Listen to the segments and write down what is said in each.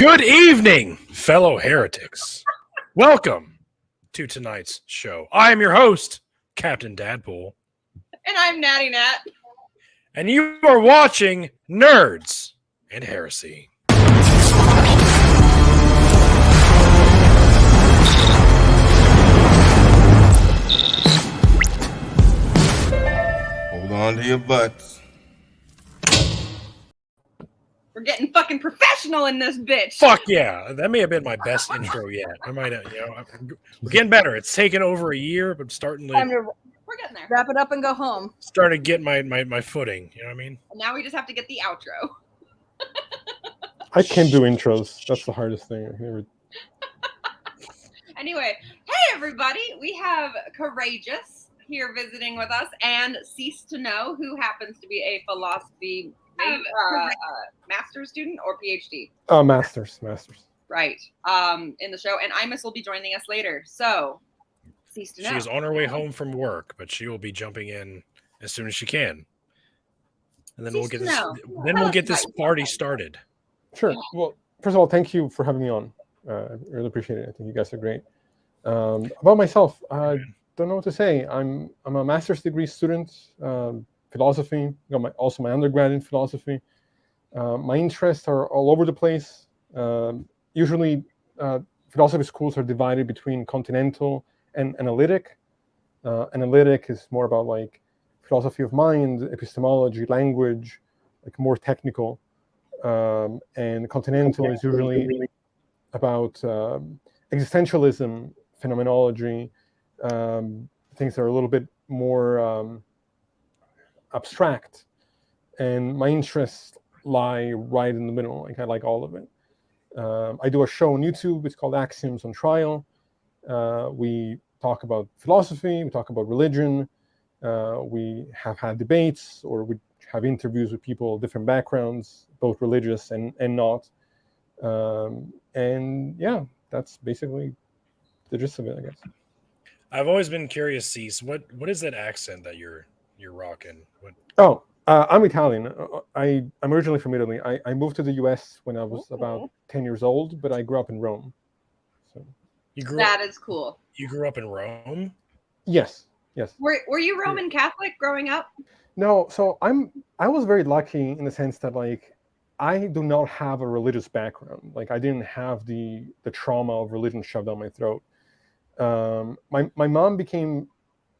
Good evening, fellow heretics. Welcome to tonight's show. I am your host, Captain Dadpool. And I'm Natty Nat. And you are watching Nerds and Heresy. Hold on to your butts. We're getting fucking professional in this bitch. Fuck yeah. That may have been my best intro yet. I might have, we're getting better. It's taken over a year, but starting to, We're getting there. Wrap it up and go home. starting to get my footing. You know what I mean? And now we just have to get the outro. I can't do intros. That's the hardest thing. Anyway, hey everybody. We have Courageous here visiting with us and Cease to Know, who happens to be a philosophy master's student or PhD. Masters. Right. In the show. And Imas will be joining us later. So, Cease to Know. She is on her way home from work, but she will be jumping in as soon as she can. And then we'll get this party started. Sure. Well, first of all, thank you for having me on. I really appreciate it. I think you guys are great. About myself, I don't know what to say. I'm a master's degree student, philosophy. Also my undergrad in philosophy. My interests are all over the place. Usually, philosophy schools are divided between continental and analytic. Analytic is more about like philosophy of mind, epistemology, language, like more technical. And continental is usually about existentialism, phenomenology, things that are a little bit more abstract. And my interests lie right in the middle. Like I like all of it. I do a show on YouTube. It's called Axioms on Trial. We talk about philosophy. We talk about religion. We have had debates, or we have interviews with people of different backgrounds, both religious and not. And yeah, that's basically the gist of it, I guess. I've always been curious, Cease. What is that accent that you're rocking? I'm Italian. I'm originally from Italy. I moved to the U.S. when I was about 10 years old, but I grew up in Rome. So That is cool. You grew up in Rome? Yes. Were you Roman Catholic growing up? No, so I was very lucky in the sense that like I do not have a religious background. Like I didn't have the trauma of religion shoved down my throat. My mom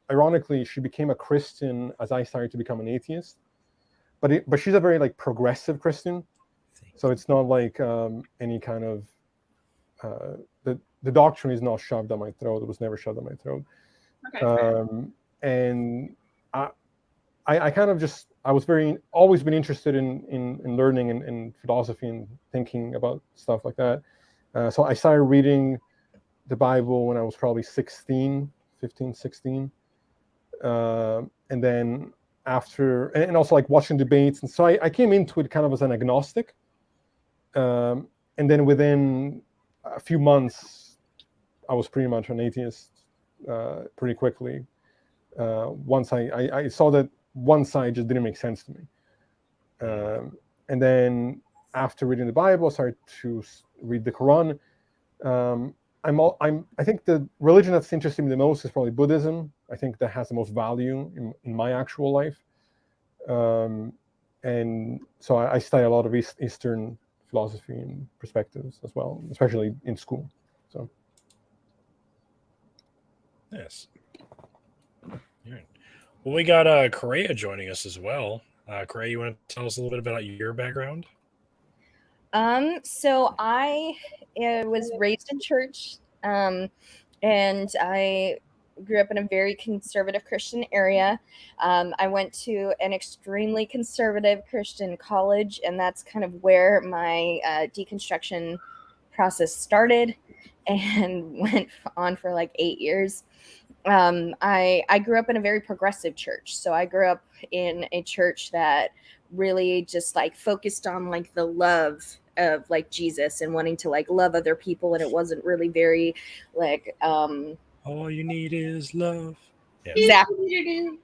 ironically, she became a Christian as I started to become an atheist. But she's a very like progressive Christian, so it's not like any kind of the doctrine is not shoved down my throat. It was never shoved down my throat. Okay. And I kind of just always been interested in learning and philosophy and thinking about stuff like that. So I started reading the Bible when I was probably 15, 16. And then after, and also like watching debates. And so I came into it kind of as an agnostic. And then within a few months, I was pretty much an atheist pretty quickly. Once I saw that one side just didn't make sense to me. And then after reading the Bible, I started to read the Quran. I think the religion that's interesting me the most is probably Buddhism. I think that has the most value in my actual life. And so I study a lot of Eastern philosophy and perspectives as well, especially in school. So. Yes. Well, we got Correa joining us as well. Correa, you want to tell us a little bit about your background? So I was raised in church, and I grew up in a very conservative Christian area. I went to an extremely conservative Christian college, and that's kind of where my deconstruction process started and went on for like 8 years. I grew up in a very progressive church. So I grew up in a church that really just like focused on like the love of like Jesus and wanting to like love other people. And it wasn't really very like, all you need is love. Yeah. Exactly.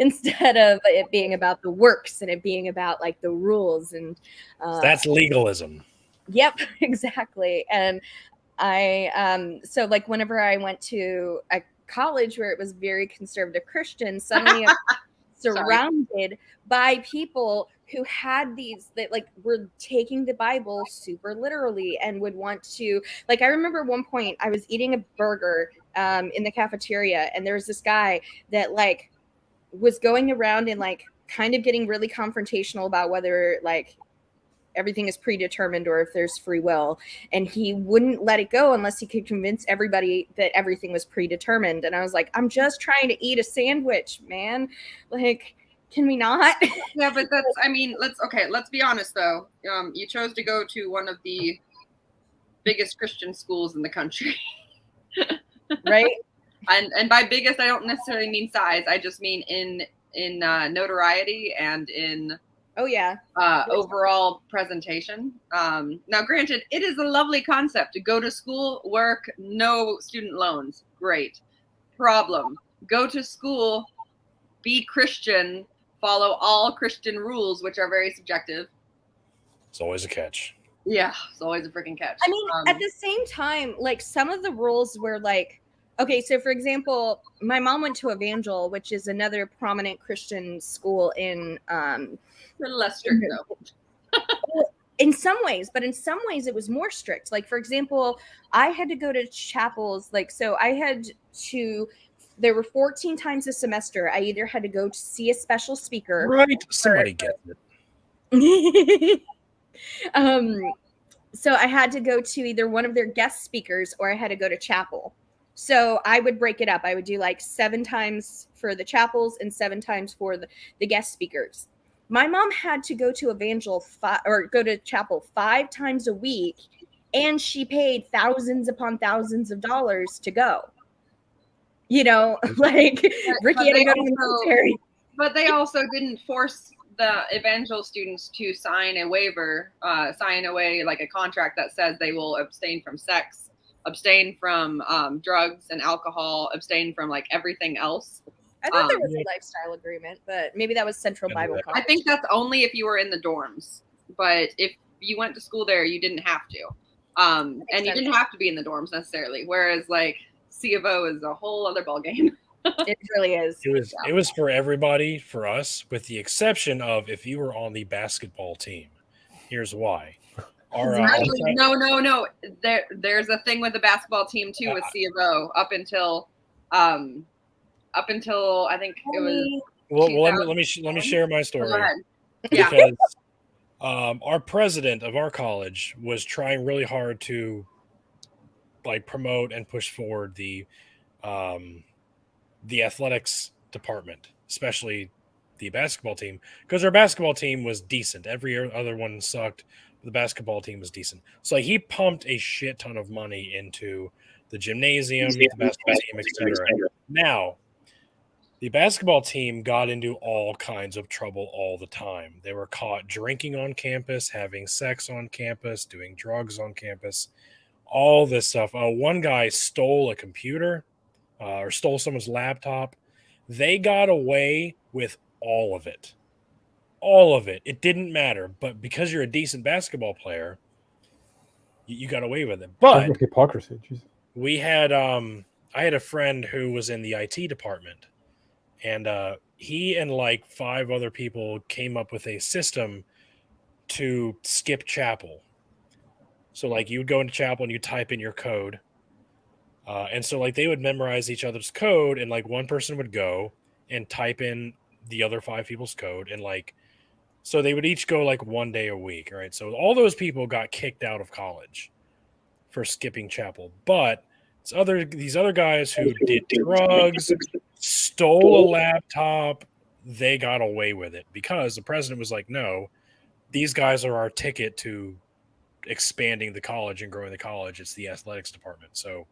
Instead of it being about the works and it being about like the rules and that's legalism. Yep, exactly. And so like whenever I went to a college where it was very conservative Christian, suddenly I'm surrounded by people who had these that like were taking the Bible super literally and would want to, like, I remember one point I was eating a burger in the cafeteria, and there was this guy that like was going around and like kind of getting really confrontational about whether like everything is predetermined or if there's free will, and he wouldn't let it go unless he could convince everybody that everything was predetermined. And I was like, I'm just trying to eat a sandwich, man, like, can we not? Yeah, but that's, I mean, let's be honest though. You chose to go to one of the biggest Christian schools in the country. Right. And by biggest, I don't necessarily mean size. I just mean in notoriety and in overall presentation. Now, granted, it is a lovely concept to go to school, work, no student loans. Great. Problem: go to school, be Christian, follow all Christian rules, which are very subjective. It's always a catch. Yeah, it's always a freaking catch. I mean, at the same time, like some of the rules were like, okay, so for example, my mom went to Evangel, which is another prominent Christian school in a little less strict though. In some ways, but in some ways it was more strict. Like, for example, I had to go to chapels, like, so I had to, there were 14 times a semester I either had to go to see a special speaker, right? Somebody gets it. So I had to go to either one of their guest speakers or I had to go to chapel. So I would break it up. I would do like 7 times for the chapels and 7 times for the guest speakers. My mom had to go to Evangel go to chapel 5 times a week, and she paid thousands upon thousands of dollars to go. You know, like Ricky had to go to the military. But they also didn't force the Evangel students to sign a waiver, sign away like a contract that says they will abstain from sex, abstain from drugs and alcohol, abstain from like everything else. I thought there was a lifestyle agreement, but maybe that was Central Bible College. I think that's only if you were in the dorms. But if you went to school there, you didn't have to. And you didn't have to be in the dorms necessarily. Whereas like C of O is a whole other ballgame. It really is. It was for everybody, for us, with the exception of if you were on the basketball team. Here's why. No. There's a thing with the basketball team too with C of O up until I think it was. Well, let me share my story. Go ahead. Because our president of our college was trying really hard to like promote and push forward the athletics department, especially the basketball team, because our basketball team was decent. Every other one sucked. The basketball team was decent. So he pumped a shit ton of money into the gymnasium, the basketball team, etc. Now, the basketball team got into all kinds of trouble all the time. They were caught drinking on campus, having sex on campus, doing drugs on campus, all this stuff. One guy stole a computer or stole someone's laptop. They got away with all of it. All of it. It didn't matter. But because you're a decent basketball player, you got away with it. But hypocrisy. Jesus. We had I had a friend who was in the IT department. And he and like 5 other people came up with a system to skip chapel. So like you would go into chapel and you type in your code. And so like they would memorize each other's code, and like one person would go and type in the other 5 people's code. And like, so they would each go like 1 day a week. Right. So all those people got kicked out of college for skipping chapel. But these other guys who did drugs, stole a laptop, they got away with it because the president was like, no, these guys are our ticket to expanding the college and growing the college. It's the athletics department. So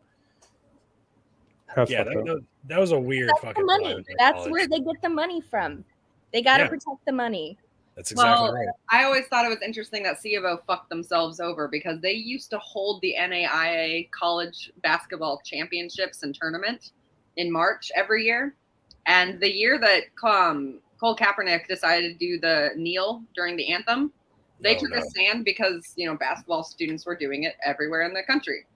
that was a weird fucking money. That's where they get the money from. They got to protect the money. That's exactly right. I always thought it was interesting that C of O fucked themselves over because they used to hold the NAIA college basketball championships and tournament in March every year. And the year that Cole Kaepernick decided to do the kneel during the anthem, They took a stand because, basketball students were doing it everywhere in the country.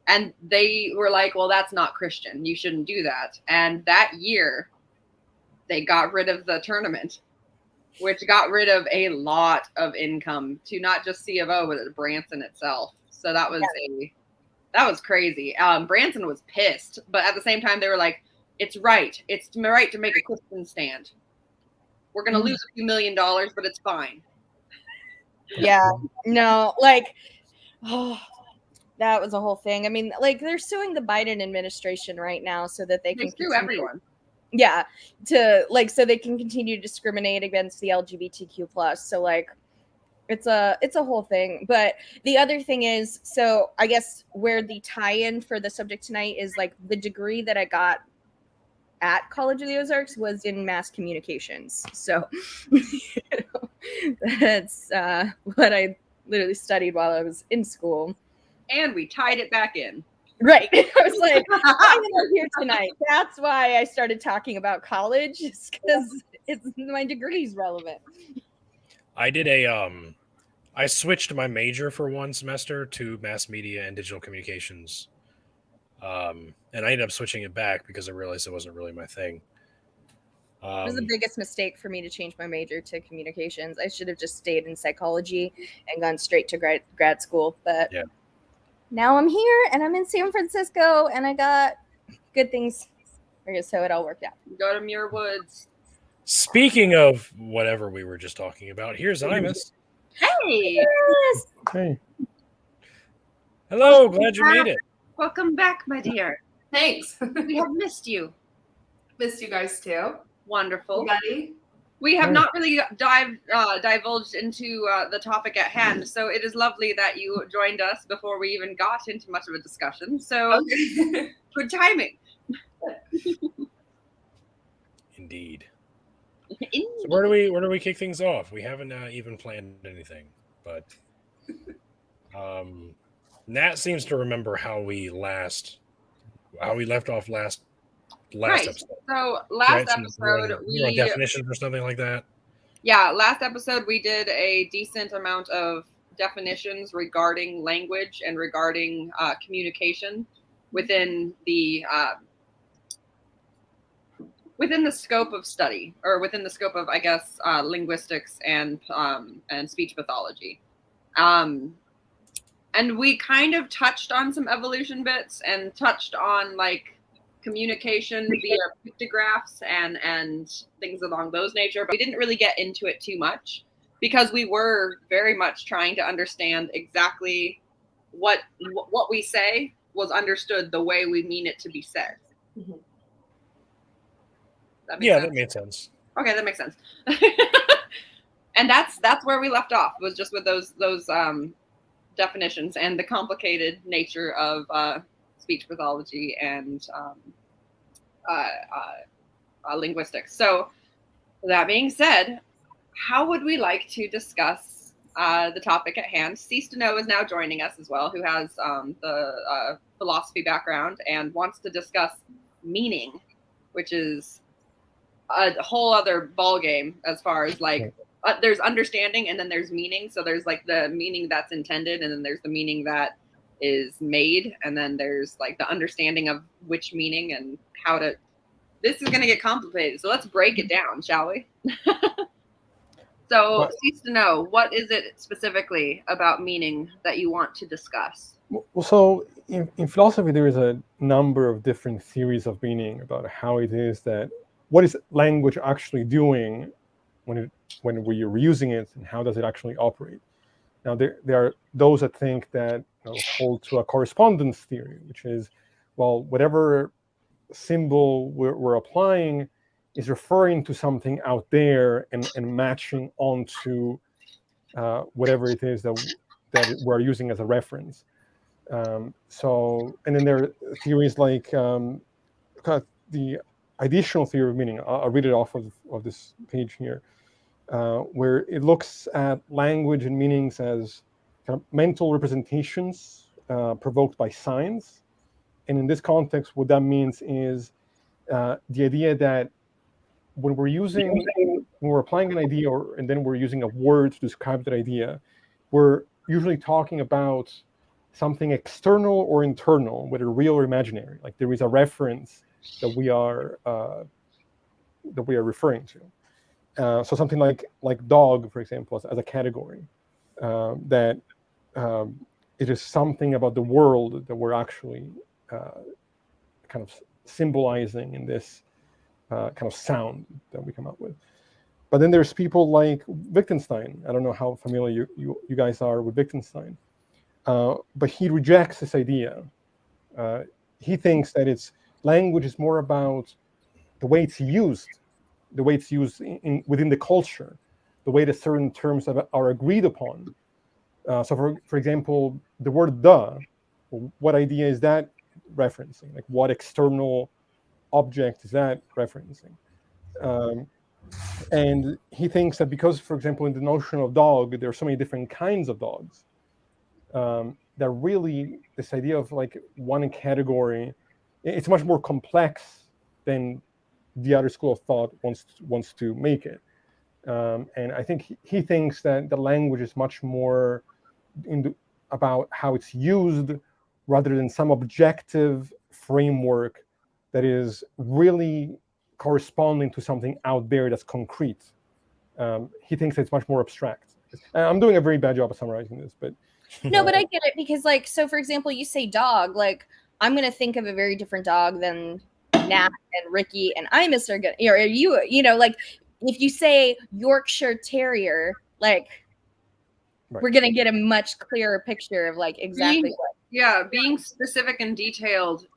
And they were like, well, that's not Christian. You shouldn't do that. And that year, they got rid of the tournament, which got rid of a lot of income to not just C of O, but Branson itself. So that was that was crazy. Branson was pissed, but at the same time, they were like, it's right. It's right to make a Christian stand. We're going to lose a few $1 million, but it's fine. Yeah, no, like, oh, that was a whole thing. I mean, like, they're suing the Biden administration right now so that they can sue everyone. Yeah, so they can continue to discriminate against the LGBTQ plus. So like, it's a whole thing. But the other thing is, so I guess where the tie-in for the subject tonight is like the degree that I got at College of the Ozarks was in mass communications. So that's what I literally studied while I was in school. And we tied it back in. Right. I was like, I'm here tonight. That's why I started talking about college, because my degree's relevant. I did I switched my major for one semester to mass media and digital communications. And I ended up switching it back because I realized it wasn't really my thing. It was the biggest mistake for me to change my major to communications. I should have just stayed in psychology and gone straight to grad school. But now I'm here and I'm in San Francisco and I got good things. So it all worked out. Go to Muir Woods. Speaking of whatever we were just talking about, here's Imas. Hey. Yes. Hey. Hello, glad you made it. Welcome back, my dear. Thanks. We have missed you. Missed you guys too. Wonderful. Buddy. We have not really divulged into the topic at hand, so it is lovely that you joined us before we even got into much of a discussion. So good timing. Indeed. So where do we kick things off? We haven't even planned anything, but Nat seems to remember how we left off last episode. So last episode we on definitions or something like that. Yeah, last episode we did a decent amount of definitions regarding language and regarding communication within the scope of study, or within the scope of, I guess, linguistics and speech pathology. And we kind of touched on some evolution bits and touched on like communication via pictographs and things along those nature, but we didn't really get into it too much because we were very much trying to understand exactly what we say was understood the way we mean it to be said. Mm-hmm. That made sense. Okay, that makes sense. And that's where we left off, was just with those definitions and the complicated nature of speech pathology and linguistics. So that being said, how would we like to discuss the topic at hand? Cease to Know is now joining us as well, who has the philosophy background and wants to discuss meaning, which is a whole other ball game as far as like there's understanding and then there's meaning. So there's like the meaning that's intended, and then there's the meaning that is made, and then there's like the understanding of which meaning and how to. This is going to get complicated, so let's break it down, shall we? So, Cease to Know, what is it specifically about meaning that you want to discuss? Well, so in philosophy, there is a number of different theories of meaning about how it is that what is language actually doing when we're using it, and how does it actually operate. Now, there are those that think that hold to a correspondence theory, which is, well, whatever symbol we're applying is referring to something out there and matching onto whatever it is that we're using as a reference. And then there are theories like the additional theory of meaning. I'll read it off of this page here, where it looks at language and meanings as kind of mental representations provoked by signs. And in this context, what that means is the idea that when we're applying an idea, and then we're using a word to describe that idea, we're usually talking about something external or internal, whether real or imaginary. Like there is a reference that we are referring to. So something like dog, for example, as a category, that it is something about the world that we're actually kind of symbolizing in this kind of sound that we come up with. But then there's people like Wittgenstein. I don't know how familiar you guys are with Wittgenstein, but he rejects this idea. He thinks that language is more about the way it's used, within the culture, the way that certain terms are agreed upon. So, for example, the word "the," what idea is that referencing? Like, what external object is that referencing? And he thinks that because, for example, in the notion of dog, there are so many different kinds of dogs, that really this idea of like one category, it's much more complex than the other school of thought wants to make it. And I think he thinks that the language is much more about how it's used rather than some objective framework that is really corresponding to something out there that's concrete. He thinks it's much more abstract. I'm doing a very bad job of summarizing this, but no, but I get it, because like, so for example, you say dog, like I'm gonna think of a very different dog than Nat and Ricky and Imas are gonna, or you know, like if you say Yorkshire Terrier, like right. We're gonna get a much clearer picture of like exactly what. Being specific and detailed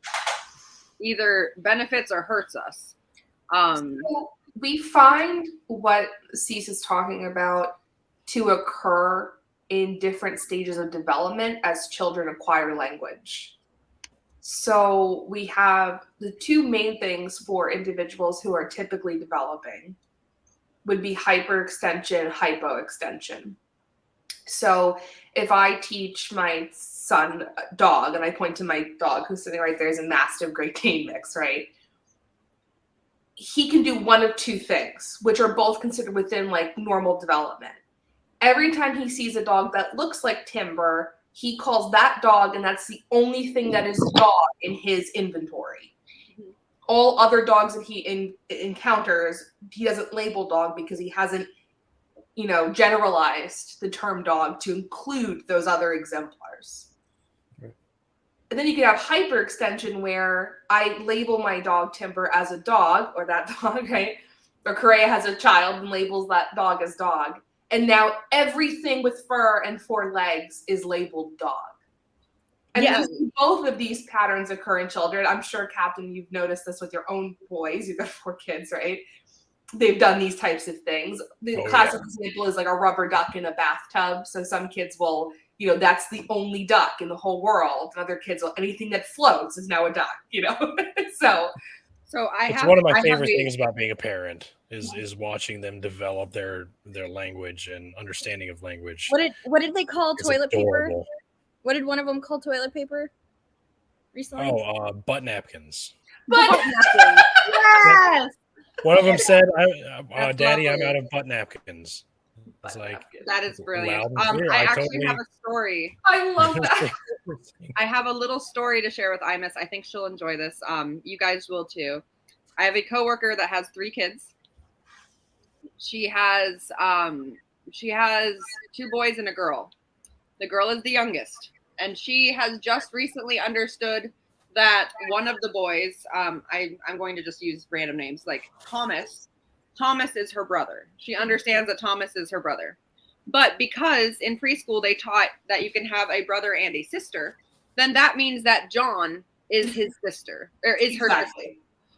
either benefits or hurts us. So we find what Cease is talking about to occur in different stages of development as children acquire language. So we have the two main things for individuals who are typically developing would be hyperextension, hypoextension. So if I teach my son dog, and I point to my dog who's sitting right there, is a Mastiff Great Dane mix, right? He can do one of two things, which are both considered within like normal development. Every time he sees a dog that looks like Timber, he calls that dog, and that's the only thing that is dog in his inventory. All other dogs that he encounters, he doesn't label dog because he hasn't, generalized the term dog to include those other exemplars. Right. And then you could have hyperextension where I label my dog Timber as a dog, or that dog, right? Or Correa has a child and labels that dog as dog. And now everything with fur and 4 legs is labeled dog. And both of these patterns occur in children. I'm sure, Captain, you've noticed this with your own boys. You've got 4 kids, right? They've done these types of things. The classic example is like a rubber duck in a bathtub. So some kids will, that's the only duck in the whole world. And other kids will, anything that floats is now a duck, So it's one of my favorite things about being a parent is watching them develop their language and understanding of language. What did they call toilet adorable. paper? What did one of them call toilet paper recently? Butt napkins. Butt napkins. Yes. One of them said, "Daddy, I'm out of butt napkins." It's like, that is brilliant. I actually have a story. I love that. I have a little story to share with Imas. I think she'll enjoy this. You guys will too. I have a coworker that has 3 kids. She has 2 boys and a girl. The girl is the youngest, and she has just recently understood that one of the boys, I'm going to just use random names, like Thomas is her brother. She understands that Thomas is her brother. But because in preschool they taught that you can have a brother and a sister, then that means that John is his sister, or is her sister. Right.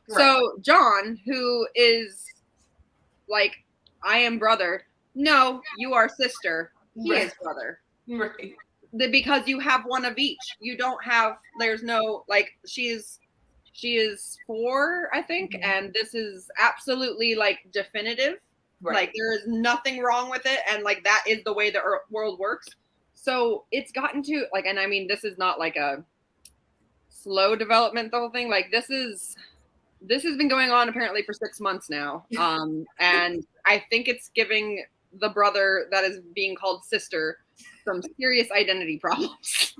So John, who is like, I am brother, no, you are sister, he is brother. Right. Because you have one of each. You don't have, there's no, like, she is 4, I think, and this is absolutely like definitive. Right. Like, there is nothing wrong with it, and like that is the way the world works. So it's gotten to like, and I mean, this is not like a slow development, the whole thing. Like, this has been going on apparently for 6 months now, and I think it's giving the brother that is being called sister some serious identity problems.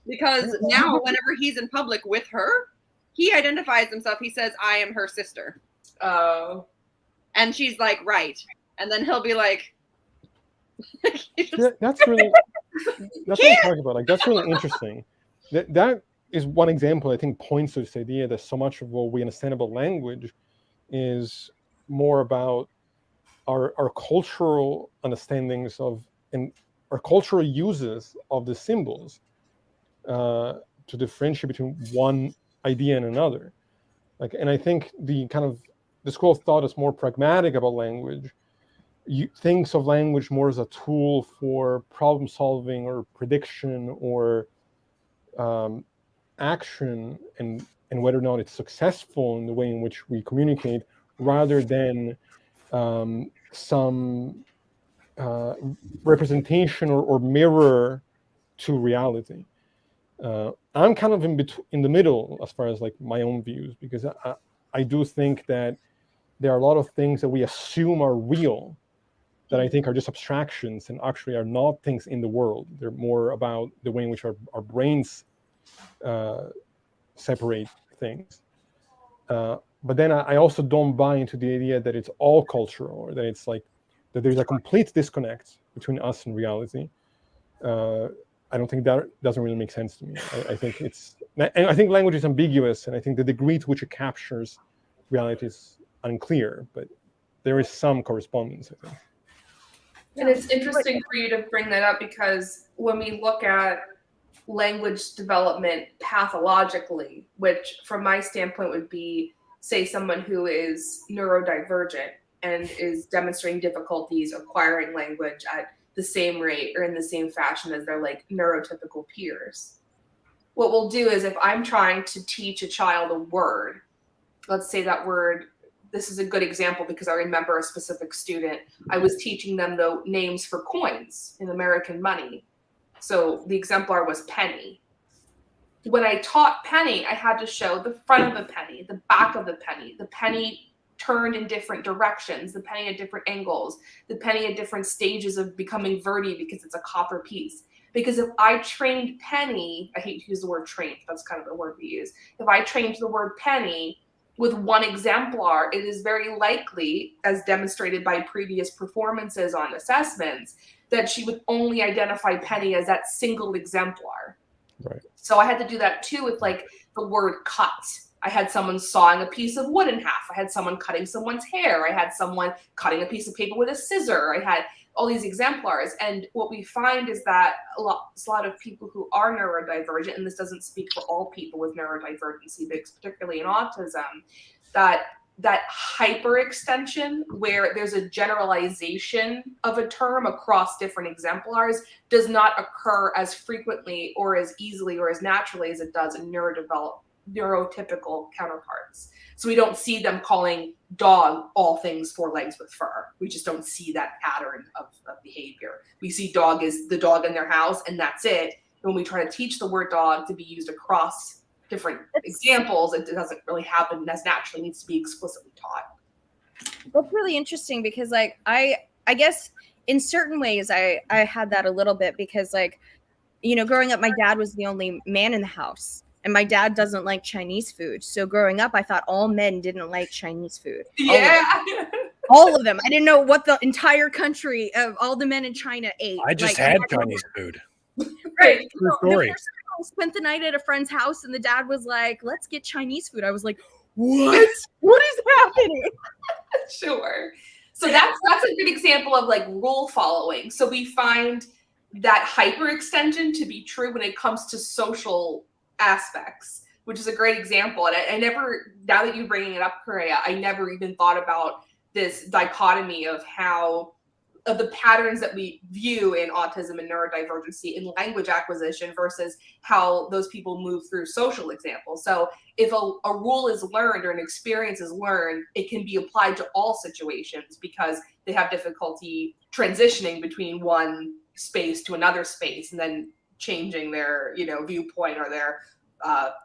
Because now, whenever he's in public with her, he identifies himself. He says, "I am her sister." Oh. And she's like, "Right." And then he'll be like, That's really what I'm talking about. Like, that's really interesting. That is one example, I think, points to this idea that so much of what we understand about language is more about our cultural understandings of and our cultural uses of the symbols to differentiate between one idea and another. Like, and I think the school of thought is more pragmatic about language. Thinks of language more as a tool for problem solving or prediction or action, and whether or not it's successful in the way in which we communicate, rather than some representation or mirror to reality. I'm kind of in the middle as far as like my own views, because I do think that there are a lot of things that we assume are real that I think are just abstractions and actually are not things in the world. They're more about the way in which our brains separate things. But then I also don't buy into the idea that it's all cultural, or that it's like that there's a complete disconnect between us and reality. I don't think that doesn't really make sense to me. I think and I think language is ambiguous, and I think the degree to which it captures reality is unclear, but there is some correspondence, I think. And it's interesting for you to bring that up, because when we look at language development pathologically, which from my standpoint would be, say, someone who is neurodivergent and is demonstrating difficulties acquiring language at the same rate or in the same fashion as their like neurotypical peers. What we'll do is, if I'm trying to teach a child a word, let's say that word, this is a good example because I remember a specific student, I was teaching them the names for coins in American money. So the exemplar was penny. When I taught penny, I had to show the front of the penny, the back of the penny turned in different directions, the penny at different angles, the penny at different stages of becoming verdi because it's a copper piece. Because if I trained penny, I hate to use the word trained, that's kind of the word we use. If I trained the word penny with one exemplar, it is very likely, as demonstrated by previous performances on assessments, that she would only identify penny as that single exemplar. Right. So I had to do that too with like the word cut. I had someone sawing a piece of wood in half. I had someone cutting someone's hair. I had someone cutting a piece of paper with a scissor. I had all these exemplars. And what we find is that a lot of people who are neurodivergent, and this doesn't speak for all people with neurodivergency, but particularly in autism, that hyperextension, where there's a generalization of a term across different exemplars, does not occur as frequently or as easily or as naturally as it does in neurotypical counterparts. So we don't see them calling dog all things 4 legs with fur. We just don't see that pattern of behavior. We see dog is the dog in their house, and that's it. When we try to teach the word dog to be used across different examples, it doesn't really happen as naturally. It needs to be explicitly taught. That's really interesting, because like I guess in certain ways I had that a little bit, because like, you know, growing up, my dad was the only man in the house. And my dad doesn't like Chinese food. So growing up, I thought all men didn't like Chinese food. All of them. I didn't know what the entire country of all the men in China ate. I just had Chinese food. Right. True story. The first time I spent the night at a friend's house, and the dad was like, let's get Chinese food. I was like, what? What is happening? Sure. So that's a good example of like rule following. So we find that hyperextension to be true when it comes to social aspects, which is a great example. And I never, now that you're bringing it up, Correa, I never even thought about this dichotomy of the patterns that we view in autism and neurodivergency in language acquisition versus how those people move through social examples. So if a rule is learned or an experience is learned, it can be applied to all situations because they have difficulty transitioning between one space to another space and then changing their, viewpoint or their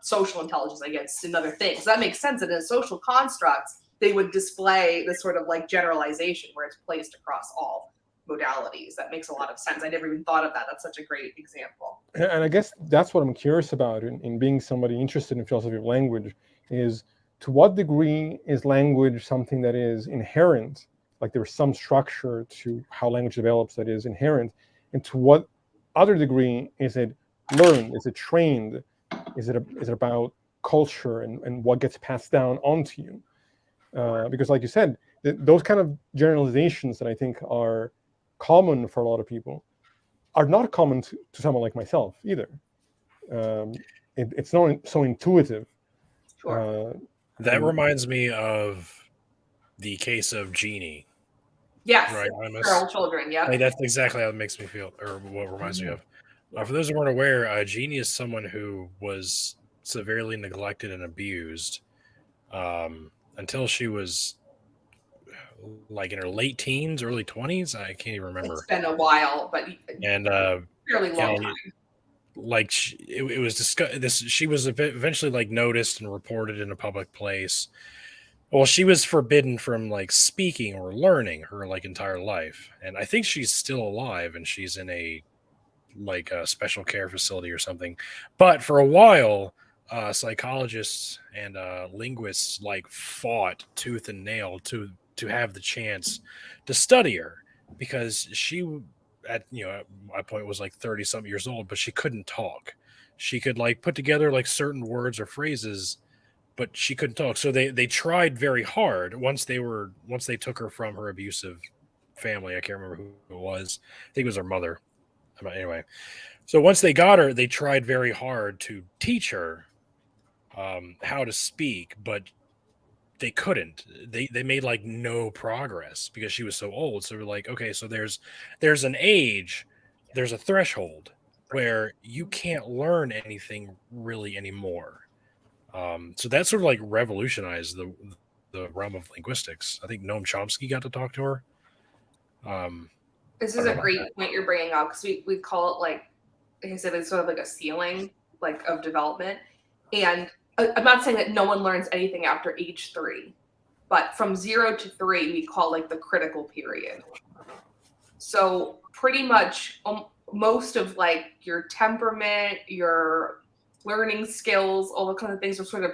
social intelligence, I guess, and other things. So that makes sense that in social constructs, they would display this sort of like generalization where it's placed across all modalities. That makes a lot of sense. I never even thought of that. That's such a great example. And I guess that's what I'm curious about in being somebody interested in philosophy of language, is to what degree is language something that is inherent, like there's some structure to how language develops that is inherent, and to what other degree is it learned, is it trained, is it about culture and what gets passed down onto you? Because like you said, those kind of generalizations that I think are common for a lot of people are not common to someone like myself either. It's not so intuitive. Sure. That reminds me of the case of Jeannie. Yes. Right, Feral children. Yeah. Like, that's exactly how it makes me feel, or what reminds me of. For those who weren't aware, Jeannie is someone who was severely neglected and abused until she was like in her late teens, early 20s. I can't even remember. It's been a while, but and fairly long time. Like it was discussed. She was eventually like noticed and reported in a public place. Well, she was forbidden from like speaking or learning her like entire life, and I think she's still alive and she's in a like a special care facility or something. But for a while, psychologists and linguists like fought tooth and nail to have the chance to study her, because she at my point was like 30 something years old, but she couldn't talk. She could like put together like certain words or phrases, but she couldn't talk. So they tried very hard once they took her from her abusive family. I can't remember who it was. I think it was her mother. Anyway, so once they got her, they tried very hard to teach her how to speak, but they couldn't. They made like no progress because she was so old. So we're like, okay, so there's an age, there's a threshold where you can't learn anything really anymore. So that sort of like revolutionized the realm of linguistics. I think Noam Chomsky got to talk to her. This is a great point you're bringing up, because we call it like I said, it's sort of like a ceiling like of development. And I'm not saying that no one learns anything after age 3, but from 0 to 3 we call like the critical period. So pretty much most of like your temperament, your learning skills, all the kind of things are sort of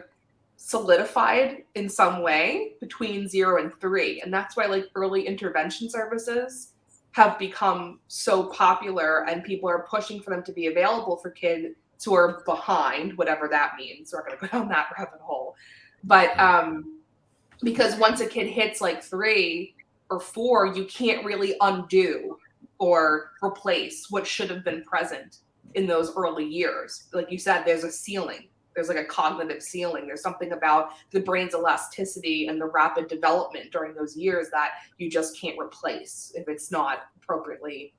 solidified in some way between 0 and 3. And that's why like early intervention services have become so popular, and people are pushing for them to be available for kids who are behind, whatever that means. We're going to go down that rabbit hole. But because once a kid hits like 3 or 4, you can't really undo or replace what should have been present in those early years. Like you said, there's a ceiling. There's like a cognitive ceiling. There's something about the brain's elasticity and the rapid development during those years that you just can't replace if it's not appropriately.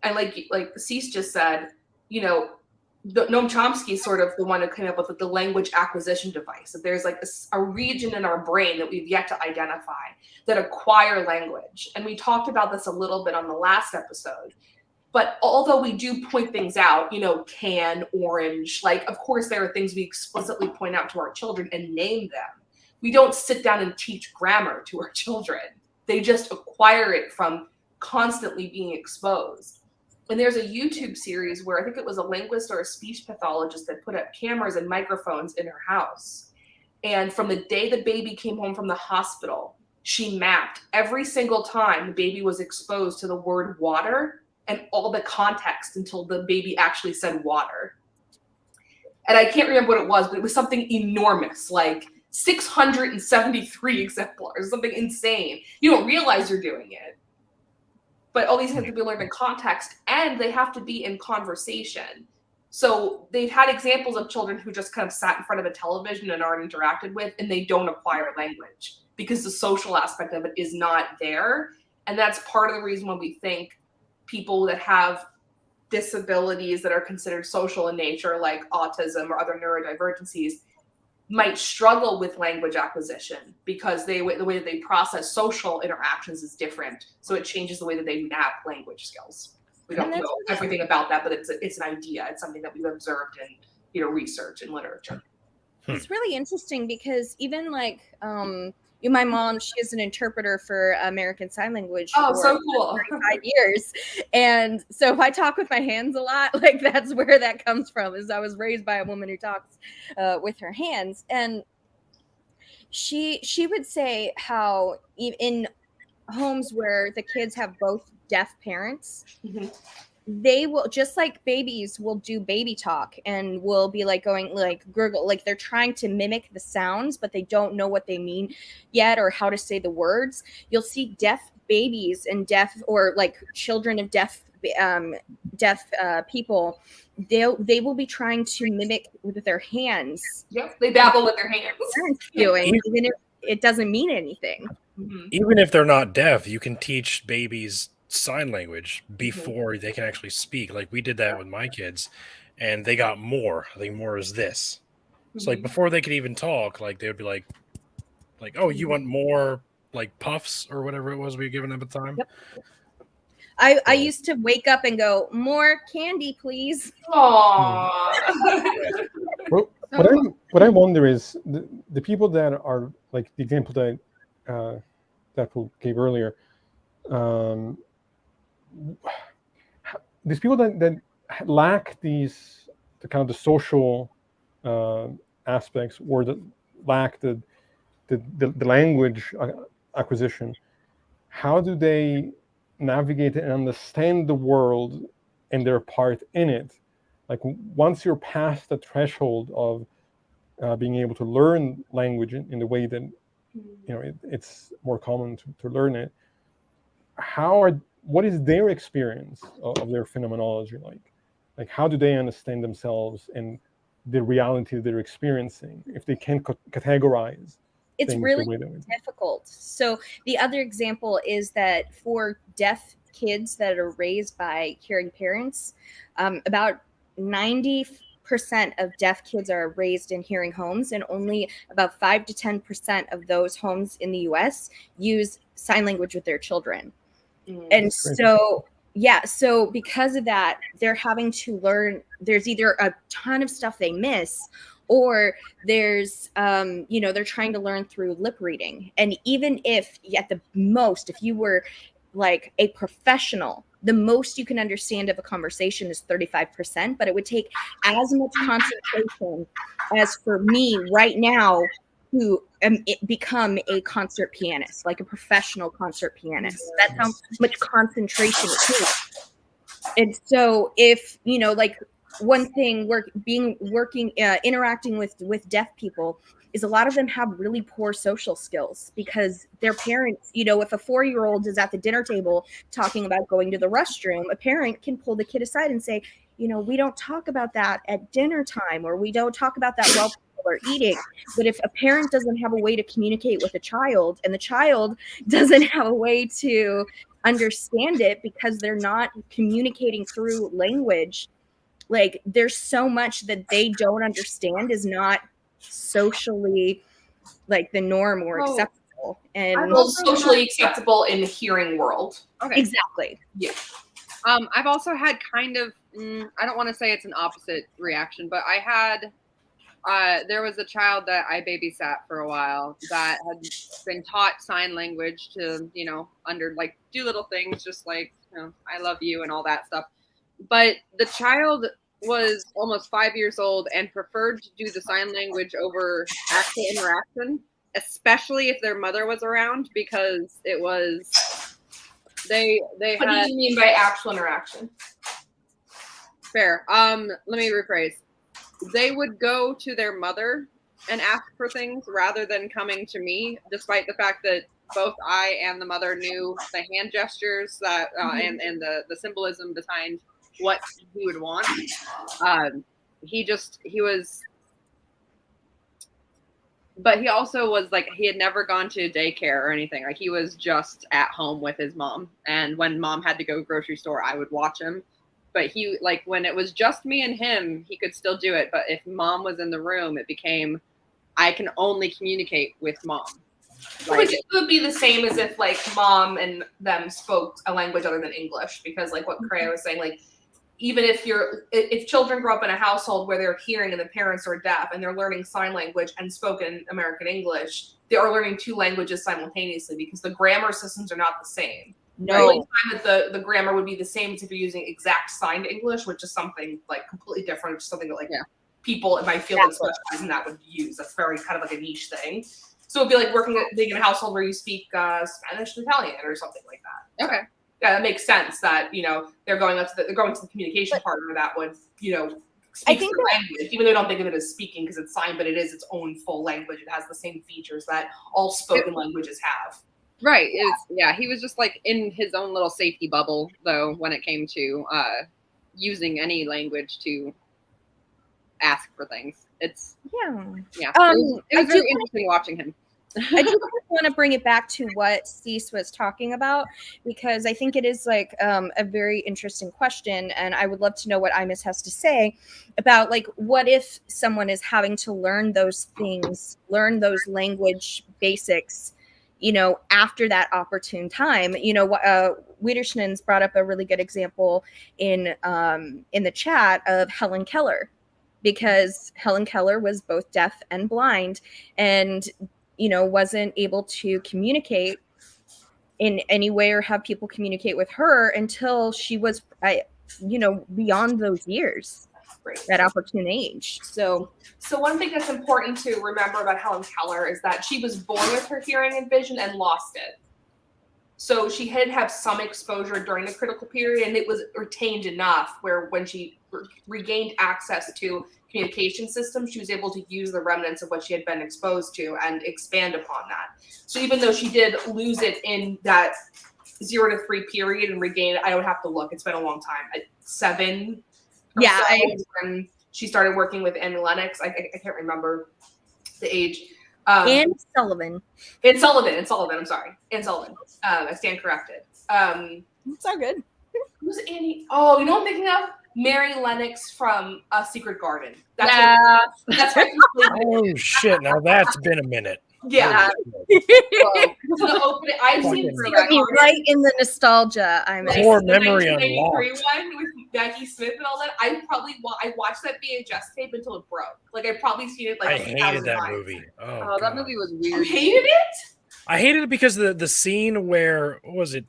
And like Cease just said, Noam Chomsky is sort of the one who came up with the language acquisition device. That there's like a region in our brain that we've yet to identify that acquire language. And we talked about this a little bit on the last episode. But although we do point things out, can, orange, like, of course, there are things we explicitly point out to our children and name them. We don't sit down and teach grammar to our children. They just acquire it from constantly being exposed. And there's a YouTube series where I think it was a linguist or a speech pathologist that put up cameras and microphones in her house. And from the day the baby came home from the hospital, she mapped every single time the baby was exposed to the word water and all the context until the baby actually said water. And I can't remember what it was, but it was something enormous, like 673 exemplars, something insane. You don't realize you're doing it. But all these have to be learned in context, and they have to be in conversation. So they've had examples of children who just kind of sat in front of a television and aren't interacted with, and they don't acquire language because the social aspect of it is not there. And that's part of the reason why we think people that have disabilities that are considered social in nature, like autism or other neurodivergencies, might struggle with language acquisition because the way that they process social interactions is different. So it changes the way that they map language skills. We don't know everything about that, but it's an idea. It's something that we've observed in research and literature. It's really interesting because even like My mom, she is an interpreter for American Sign Language Oh, for so cool. 35 years. And so if I talk with my hands a lot, like that's where that comes from, is I was raised by a woman who talks with her hands. And she would say how in homes where the kids have both deaf parents, they will, just like babies will do baby talk and will be like going like gurgle, like they're trying to mimic the sounds, but they don't know what they mean yet or how to say the words. You'll see deaf babies and deaf, or like children of deaf people. They will be trying to mimic with their hands. Yep, they babble with their hands. Doing, even if it doesn't mean anything. Even if they're not deaf, you can teach babies sign language before they can actually speak. Like we did that with my kids, and they got more. I think more is this. So like before they could even talk, like they would be like, oh, you want more like puffs or whatever it was we were giving them at the time. Yep. I used to wake up and go, more candy, please. Aww. Well, what I wonder is the people that are like the example that Paul gave earlier. These people that lack the kind of the social aspects, or lack the language acquisition, how do they navigate and understand the world and their part in it? Like once you're past the threshold of being able to learn language in the way that it's more common to learn it, what is their experience of their phenomenology like? Like how do they understand themselves and the reality they're experiencing if they can't categorize? It's really difficult. So the other example is that for deaf kids that are raised by hearing parents, about 90% of deaf kids are raised in hearing homes, and only about 5 to 10% of those homes in the US use sign language with their children. And so, so because of that, they're having to learn. There's either a ton of stuff they miss, or there's, they're trying to learn through lip reading. And even if at the most, if you were like a professional, the most you can understand of a conversation is 35%, but it would take as much concentration as for me right now to become a concert pianist, like a professional concert pianist. That's how much concentration it takes. And so if, like one thing interacting with deaf people is a lot of them have really poor social skills because their parents, if a 4-year-old is at the dinner table talking about going to the restroom, a parent can pull the kid aside and say, we don't talk about that at dinner time, or we don't talk about that while people are eating. But if a parent doesn't have a way to communicate with a child, and the child doesn't have a way to understand it because they're not communicating through language, like there's so much that they don't understand is not socially like the norm or acceptable. And socially acceptable in the hearing world. Okay. Exactly. Yeah. I've also had kind of, I don't want to say it's an opposite reaction, but I had, there was a child that I babysat for a while that had been taught sign language to, do little things, just like, I love you and all that stuff. But the child was almost 5 years old and preferred to do the sign language over actual interaction, especially if their mother was around, because it was, they What do you mean by actual interaction? Fair. Let me rephrase. They would go to their mother and ask for things rather than coming to me, despite the fact that both I and the mother knew the hand gestures that and the symbolism behind what he would want. But he also was like, he had never gone to daycare or anything. Like he was just at home with his mom. And when mom had to go grocery store, I would watch him. But he, like, when it was just me and him, he could still do it. But if mom was in the room, it became, I can only communicate with mom. Which would be the same as if, like, mom and them spoke a language other than English. Because, like, what Correa was saying, like, even if children grow up in a household where they're hearing and the parents are deaf and they're learning sign language and spoken American English, they are learning two languages simultaneously because the grammar systems are not the same. No. The only time that the grammar would be the same is if you're using exact signed English, which is something like completely different, which is something that like people in my field that specialize in that would use. That's very kind of like a niche thing. So it'd be like being in a household where you speak Spanish and Italian or something like that. Okay. Yeah, that makes sense that, they're going to the communication partner that would, speak the language, even though they don't think of it as speaking because it's signed, but it is its own full language. It has the same features that all spoken languages have. Right. He was just like in his own little safety bubble, though, when it came to using any language to ask for things. It was very interesting watching him. I do want to bring it back to what Cease was talking about, because I think it is like a very interesting question, and I would love to know what Imas has to say about like what if someone is having to learn those things, learn those language basics, after that opportune time. Wiederschnen's brought up a really good example in the chat of Helen Keller, because Helen Keller was both deaf and blind, and wasn't able to communicate in any way or have people communicate with her until she was, beyond those years, that opportune age. So one thing that's important to remember about Helen Keller is that she was born with her hearing and vision and lost it. So she had have some exposure during the critical period, and it was retained enough where when she regained access to communication systems, she was able to use the remnants of what she had been exposed to and expand upon that. So even though she did lose it in that 0 to 3 period and regain it, I would have to look. It's been a long time. 7. When she started working with Annie Lennox. I can't remember the age. Anne Sullivan. Anne Sullivan. I'm sorry. Anne Sullivan. I stand corrected. It's all good. Who's Annie? Oh, you know what I'm thinking of? Mary Lennox from A Secret Garden. That's oh shit! Now that's been a minute. Yeah. The opening, I've seen right in the nostalgia. Core memory unlocked. One with Maggie Smith and all that. I watched that VHS tape until it broke. Like I've probably seen it like I hated that movie. Oh, that movie was weird. You hated it? I hated it because the scene where what was it?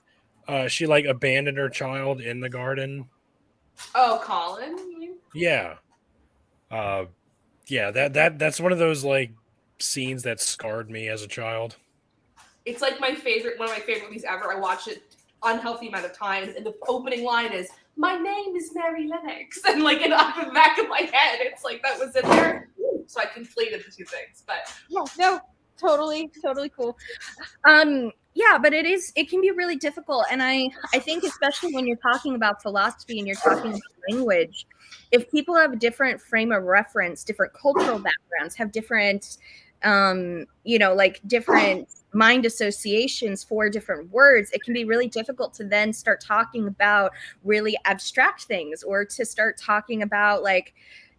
She like abandoned her child in the garden. Oh, Colin, you mean? Yeah. That's one of those like scenes that scarred me as a child. It's like one of my favorite movies ever. I watched it unhealthy amount of times, and the opening line is "My name is Mary Lennox," and like in the back of my head, it's like that was in there. So I conflated the two things, but no, totally cool. Yeah, but it can be really difficult. And I think especially when you're talking about philosophy and you're talking about language, if people have a different frame of reference, different cultural backgrounds, have different, different mind associations for different words, it can be really difficult to then start talking about really abstract things, or to start talking about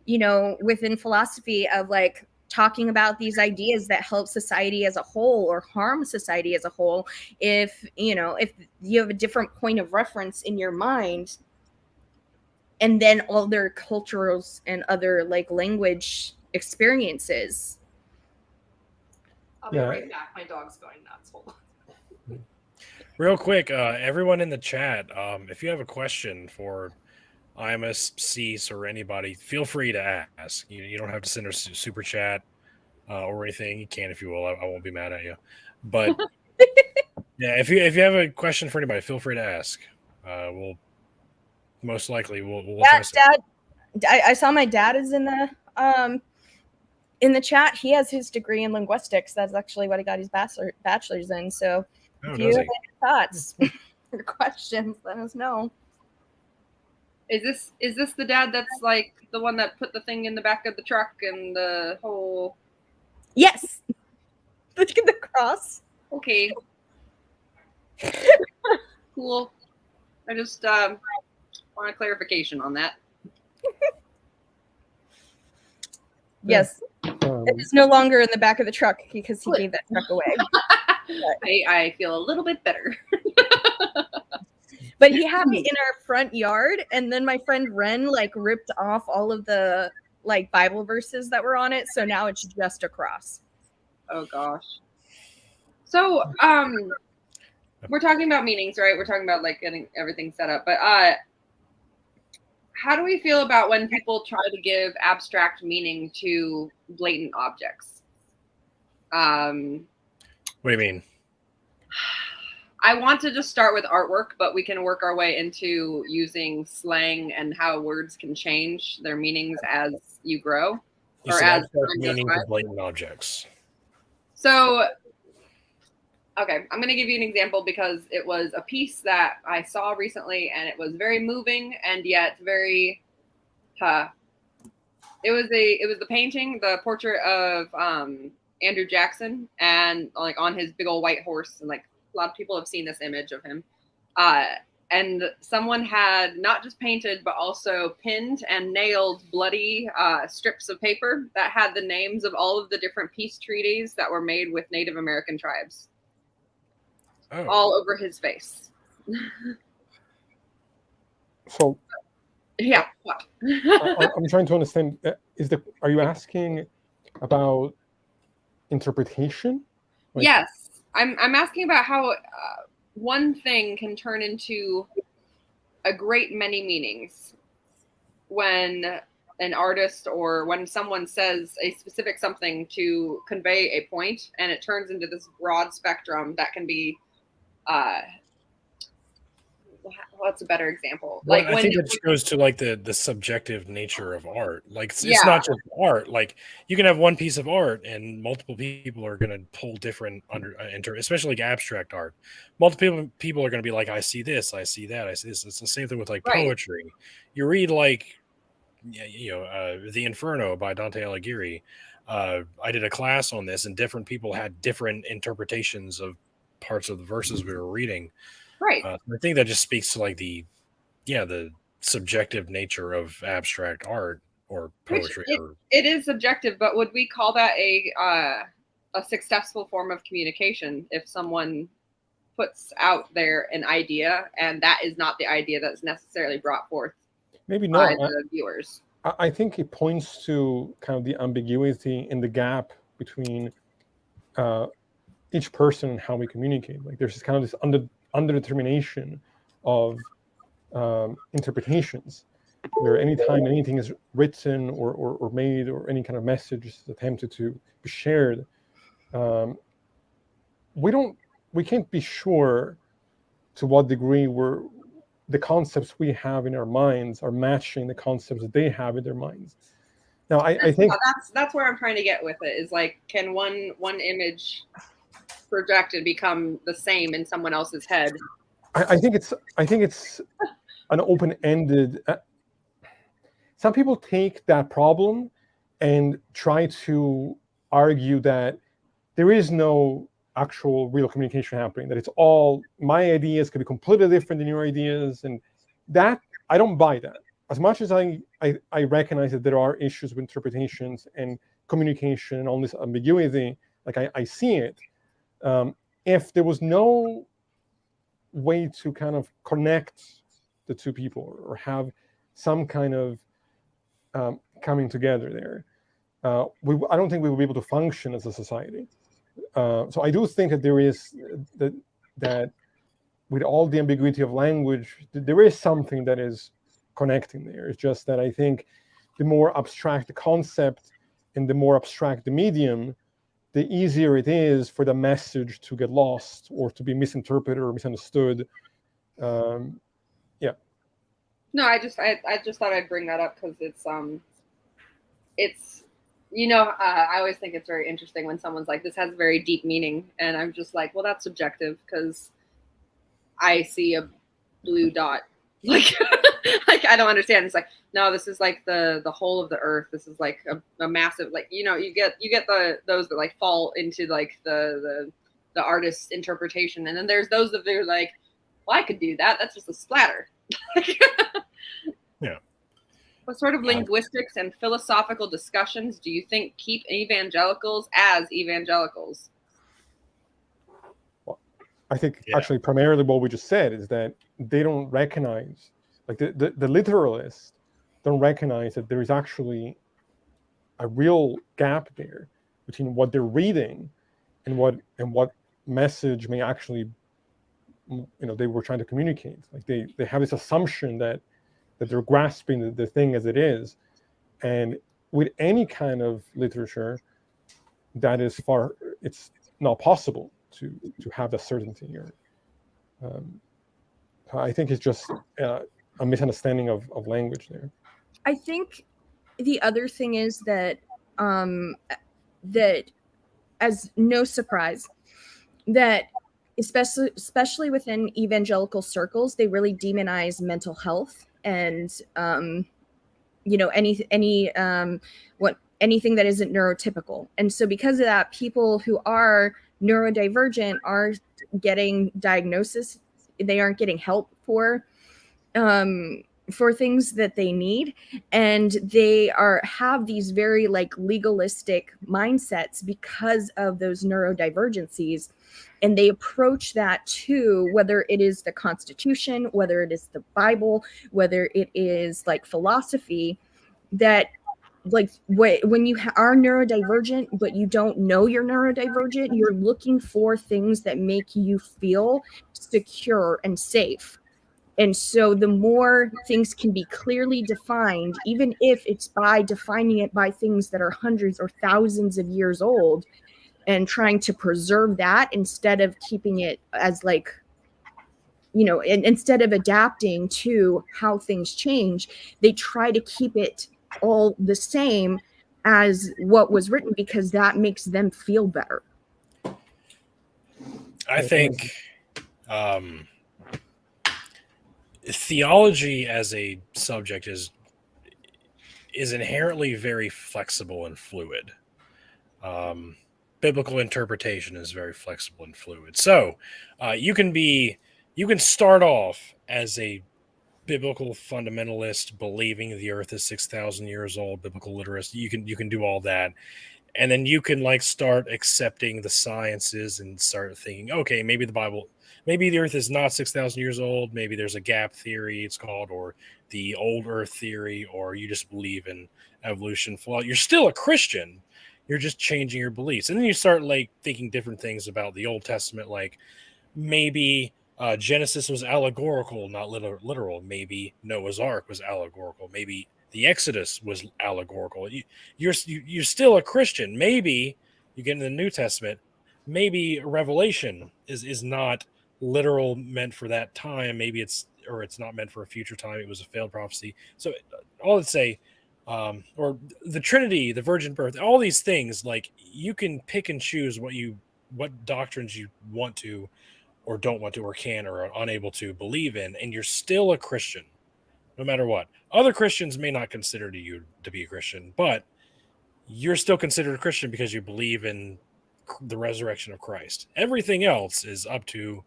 within philosophy of talking about these ideas that help society as a whole or harm society as a whole. If you have a different point of reference in your mind, and then other cultures and other language experiences. I'll be right back. My dog's going nuts. Hold on. Real quick, everyone in the chat, if you have a question for Imas, Cease, or anybody, feel free to ask. You don't have to send a super chat or anything. You can if you will. I won't be mad at you. But yeah, if you have a question for anybody, feel free to ask. We'll most likely we'll Dad. I saw my dad is in the chat. He has his degree in linguistics. That's actually what he got his bachelor's in. So if you have any thoughts or questions, let us know. Is this the dad that's like the one that put the thing in the back of the truck and the whole? Yes. Look at the cross. Okay. Cool. I just want a clarification on that. Yes. It is no longer in the back of the truck because he gave that truck away. I feel a little bit better. But he had it in our front yard, and then my friend Ren like ripped off all of the like Bible verses that were on it, so now it's just a cross. Oh gosh. So we're talking about meanings, right? We're talking about like getting everything set up, but how do we feel about when people try to give abstract meaning to blatant objects? What do you mean? I want to just start with artwork, but we can work our way into using slang and how words can change their meanings as you grow. You or said as abstract time goes meaning by. to blatant objects. So, okay, I'm going to give you an example because it was a piece that I saw recently, and it was very moving and yet very. It was the painting, the portrait of Andrew Jackson, and like on his big old white horse, and like a lot of people have seen this image of him. And someone had not just painted, but also pinned and nailed bloody strips of paper that had the names of all of the different peace treaties that were made with Native American tribes. Oh. All over his face. So yeah. What? I'm trying to understand. Are you asking about interpretation? Like, yes, I'm asking about how one thing can turn into a great many meanings when an artist or when someone says a specific something to convey a point, and it turns into this broad spectrum that can be what's a better example? Well, Like I when think it just goes to like the subjective nature of art. Like it's Yeah. not just art. Like you can have one piece of art and multiple people are going to pull different especially like abstract art. Multiple people are going to be like, I see this, I see that, I see this. It's the same thing with like Right. poetry. You read like The Inferno by Dante Alighieri. I did a class on this, and different people had different interpretations of parts of the verses we were reading. right. I think that just speaks to like the subjective nature of abstract art or poetry. It is subjective, but would we call that a successful form of communication if someone puts out there an idea and that is not the idea that's necessarily brought forth maybe by not. the viewers? I think it points to kind of the ambiguity in the gap between each person and how we communicate. Like there's kind of this underdetermination of interpretations, where anytime anything is written or made, or any kind of message is attempted to be shared, we can't be sure to what degree the concepts we have in our minds are matching the concepts that they have in their minds. Now, I think that's where I'm trying to get with it, is like, can one image projected become the same in someone else's head? I think it's an open-ended. Some people take that problem and try to argue that there is no actual real communication happening, that it's all my ideas could be completely different than your ideas, and that I don't buy that. As much as I recognize that there are issues with interpretations and communication and all this ambiguity, like I see it. If there was no way to kind of connect the two people or have some kind of coming together there, I don't think we will be able to function as a society. So I do think that there is that with all the ambiguity of language, there is something that is connecting there. It's just that I think the more abstract the concept and the more abstract the medium, the easier it is for the message to get lost or to be misinterpreted or misunderstood. No, I just thought I'd bring that up because it's I always think it's very interesting when someone's like, this has very deep meaning, and I'm just like, well, that's subjective because I see a blue dot. Like, like I don't understand. It's like, no, this is like the whole of the earth. This is like a massive, like, you get those that like fall into like the artist's interpretation, and then there's those that are like, well, I could do that. That's just a splatter. Yeah. What sort of linguistics and philosophical discussions do you think keep evangelicals as evangelicals? Well, I think actually primarily what we just said is that they don't recognize, like the literalists don't recognize that there is actually a real gap there between what they're reading and what message may actually, they were trying to communicate. Like they have this assumption that they're grasping the thing as it is, and with any kind of literature, that is it's not possible to have that certainty here. I think it's just a misunderstanding of language there. I think the other thing is that that, as no surprise, that especially within evangelical circles, they really demonize mental health and anything that isn't neurotypical. And so because of that, people who are neurodivergent are getting diagnosis, they aren't getting help for things that they need, and they have these very like legalistic mindsets because of those neurodivergencies, and they approach that to whether it is the Constitution, whether it is the Bible, whether it is like philosophy, that like when you are neurodivergent but you don't know you're neurodivergent, you're looking for things that make you feel secure and safe. And so the more things can be clearly defined, even if it's by defining it by things that are hundreds or thousands of years old, and trying to preserve that instead of keeping it as like, instead of adapting to how things change, they try to keep it all the same as what was written because that makes them feel better. I think theology as a subject is inherently very flexible and fluid. Biblical interpretation is very flexible and fluid. So you can start off as a biblical fundamentalist, believing the earth is 6,000 years old, biblical literist. You can do all that. And then you can like start accepting the sciences and start thinking, okay, maybe the earth is not 6,000 years old. Maybe there's a gap theory, it's called, or the old earth theory, or you just believe in evolution. Well, you're still a Christian. You're just changing your beliefs. And then you start like thinking different things about the Old Testament, like maybe Genesis was allegorical, not literal. Maybe Noah's Ark was allegorical. Maybe the Exodus was allegorical. You're still a Christian. Maybe you get in the New Testament. Maybe Revelation is not literal, meant for that time. Maybe it's not meant for a future time. It was a failed prophecy. So all I'd say, or the Trinity, the virgin birth, all these things, like you can pick and choose what doctrines you want to, or don't want to, or can, or are unable to believe in, and you're still a Christian, no matter what. Other Christians may not consider you to be a Christian, but you're still considered a Christian because you believe in the resurrection of Christ. Everything else is up to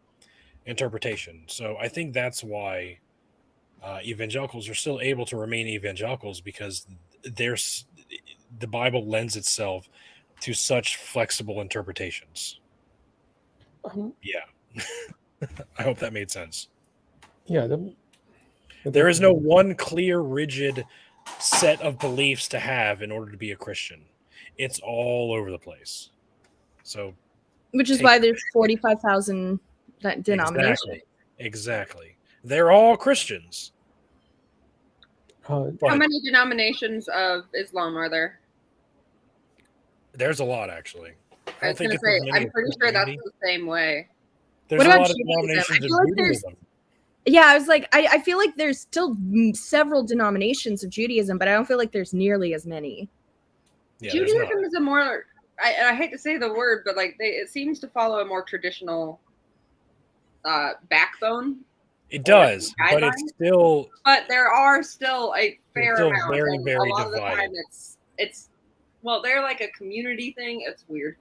interpretation. So I think that's why evangelicals are still able to remain evangelicals, because the Bible lends itself to such flexible interpretations. Yeah. I hope that made sense. Yeah. There is no one clear, rigid set of beliefs to have in order to be a Christian. It's all over the place. So, which is why there's 45,000 denominations. Exactly. They're all Christians. How many denominations of Islam are there? There's a lot, actually. I'm pretty sure that's the same way. There's a lot of denominations of Judaism. Yeah, I was like, I feel like there's still several denominations of Judaism, but I don't feel like there's nearly as many. Yeah, Judaism is a more, I hate to say the word, but like it seems to follow a more traditional backbone. It does, but it's still. But there are still a fair amount. Very, very a lot divided. Of the time it's well, they're like a community thing. It's weird.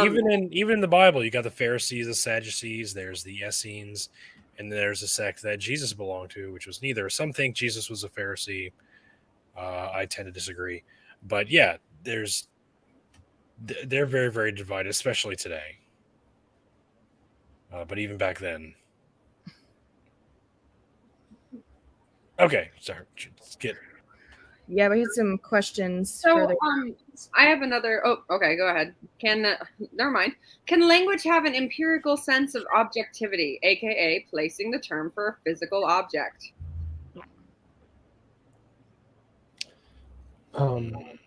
Even in the Bible, you got the Pharisees, the Sadducees. There's the Essenes, and there's a sect that Jesus belonged to, which was neither. Some think Jesus was a Pharisee. I tend to disagree, but yeah, they're very, very divided, especially today. But even back then. Okay, sorry. Let's get. Yeah, we had some questions. So, further. I have another. Oh, okay, go ahead. Never mind. Can language have an empirical sense of objectivity, aka placing the term for a physical object? An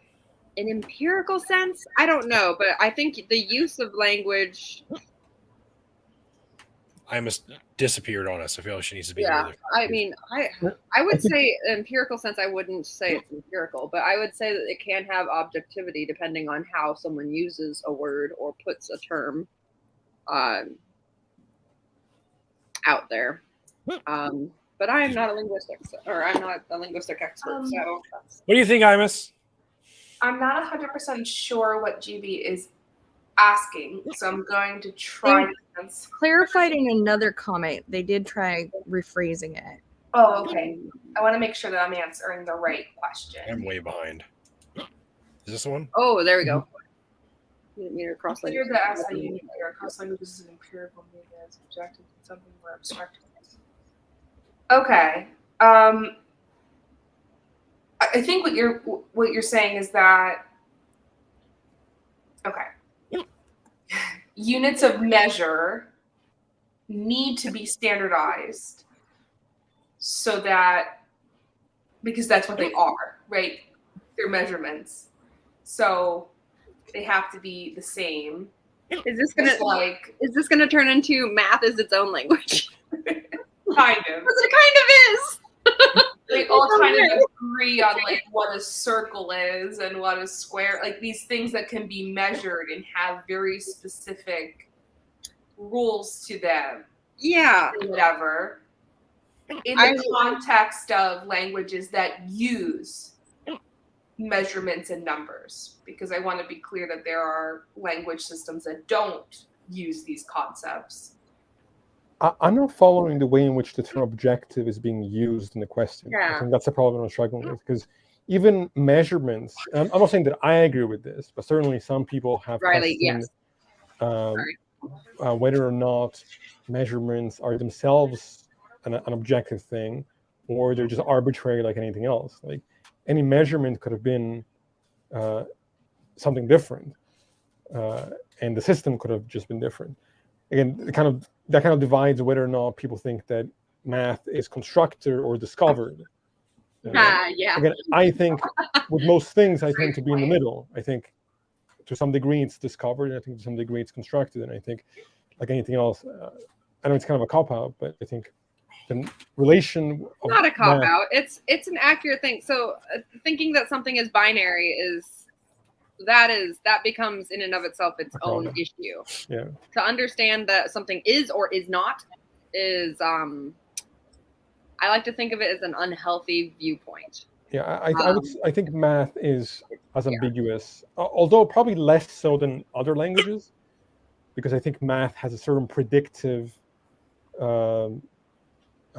empirical sense? I don't know, but I think the use of language. Imas disappeared on us. I feel like she needs to be Yeah, here. I mean, I would say empirical sense. I wouldn't say it's empirical, but I would say that it can have objectivity depending on how someone uses a word or puts a term out there. But I am not a linguistic, or I'm not a linguistic expert. So, What do you think, Imas? I'm not 100% sure what GB is asking, so I'm going to try to answer. Clarified in another comment. They did try rephrasing it. Oh, okay. I want to make sure that I'm answering the right question. I'm way behind. Is this the one? oh, there we go. Cross Clear the SI unique here. Cross languages is an empirical meaning as objective and something more abstract. Okay. I think what you're saying is that units of measure need to be standardized so that, because that's what they are, right? They're measurements. So they have to be the same. Is this gonna turn into math is its own language? Kind of. Because it kind of is. They all kind of agree on like what a circle is and what a square, like these things that can be measured and have very specific rules to them. Yeah. Whatever. In the context of languages that use measurements and numbers, because I want to be clear that there are language systems that don't use these concepts. I'm not following the way in which the term objective is being used in the question. Yeah. I think that's the problem I'm struggling with, because even measurements, I'm not saying that I agree with this, but certainly some people have Riley, questioned whether or not measurements are themselves an objective thing, or they're just arbitrary like anything else. Like any measurement could have been something different, and the system could have just been different. Again, that kind of divides whether or not people think that math is constructed or discovered. Yeah. Again, I think with most things, I tend to be in the middle. I think to some degree it's discovered, and I think to some degree it's constructed. And I think, like anything else, I know it's kind of a cop-out, but I think the relation of not a cop-out. It's an accurate thing. So thinking that something is binary that becomes in and of itself its own issue. Yeah. To understand that something is or is not is I like to think of it as an unhealthy viewpoint. Yeah, I think math is as ambiguous, although probably less so than other languages, because I think math has a certain predictive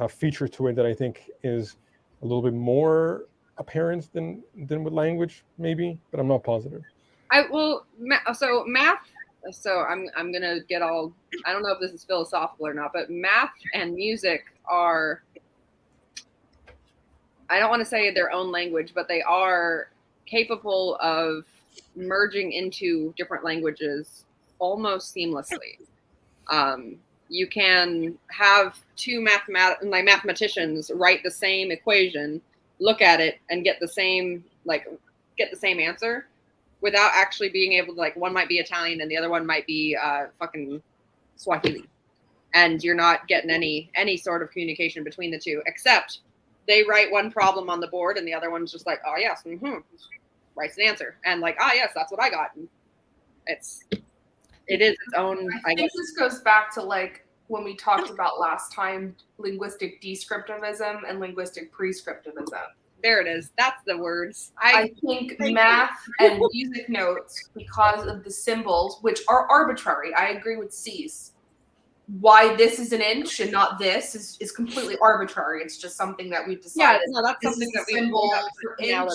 feature to it that I think is a little bit more apparent than with language, maybe, but I'm not positive. So math. So I'm gonna get all. I don't know if this is philosophical or not, but math and music are. I don't want to say their own language, but they are capable of merging into different languages almost seamlessly. You can have two mathematicians write the same equation, look at it, and get the same answer without actually being able to, like, one might be Italian and the other one might be fucking Swahili. And you're not getting any sort of communication between the two, except they write one problem on the board and the other one's just like, oh yes, writes an answer. And like, oh yes, that's what I got. And it is its own, I guess this goes back to like when we talked about last time, linguistic descriptivism and linguistic prescriptivism. There it is. That's the words. I think math and music notes, because of the symbols, which are arbitrary. I agree with Cease. Why this is an inch and not this is completely arbitrary. It's just something that we've decided. Yeah, no, that's something that we symbol for inch.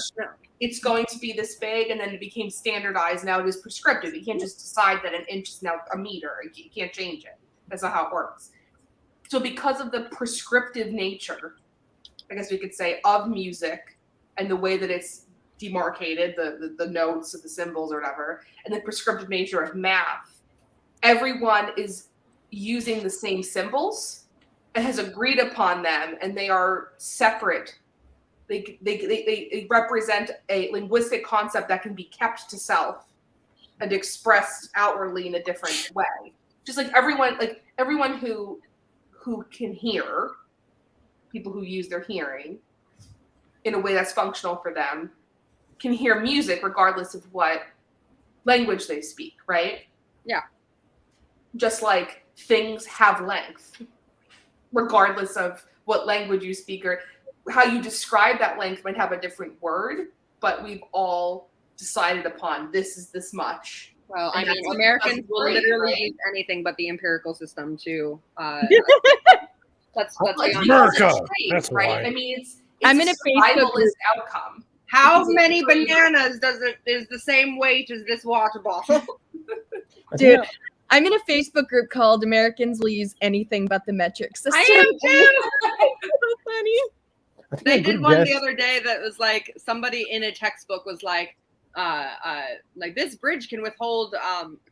It's going to be this big, and then it became standardized. Now it is prescriptive. You can't just decide that an inch is now a meter. You can't change it. That's not how it works. So because of the prescriptive nature I guess we could say, of music and the way that it's demarcated, the notes or the symbols or whatever, and the prescriptive nature of math, everyone is using the same symbols and has agreed upon them, and they are separate. They represent a linguistic concept that can be kept to self and expressed outwardly in a different way. Just like everyone who can hear, people who use their hearing in a way that's functional for them, can hear music regardless of what language they speak, right? Yeah. Just like things have length, regardless of what language you speak, or how you describe that length might have a different word, but we've all decided upon this is this much. Well, And I mean, that's Americans will great, literally right? use anything but the empirical system to. Let's Well, be it's honest. America. great, That's right? why. I mean, it's I'm a in a Facebook survivalist group. outcome. How Because it's many great. bananas is the same weight as this water bottle? I Dude, think I'm in a Facebook group called Americans Will Use Anything But the Metric System. I am too. So funny. I think They a did good one guess. the other day that was like somebody in a textbook was like this bridge can withhold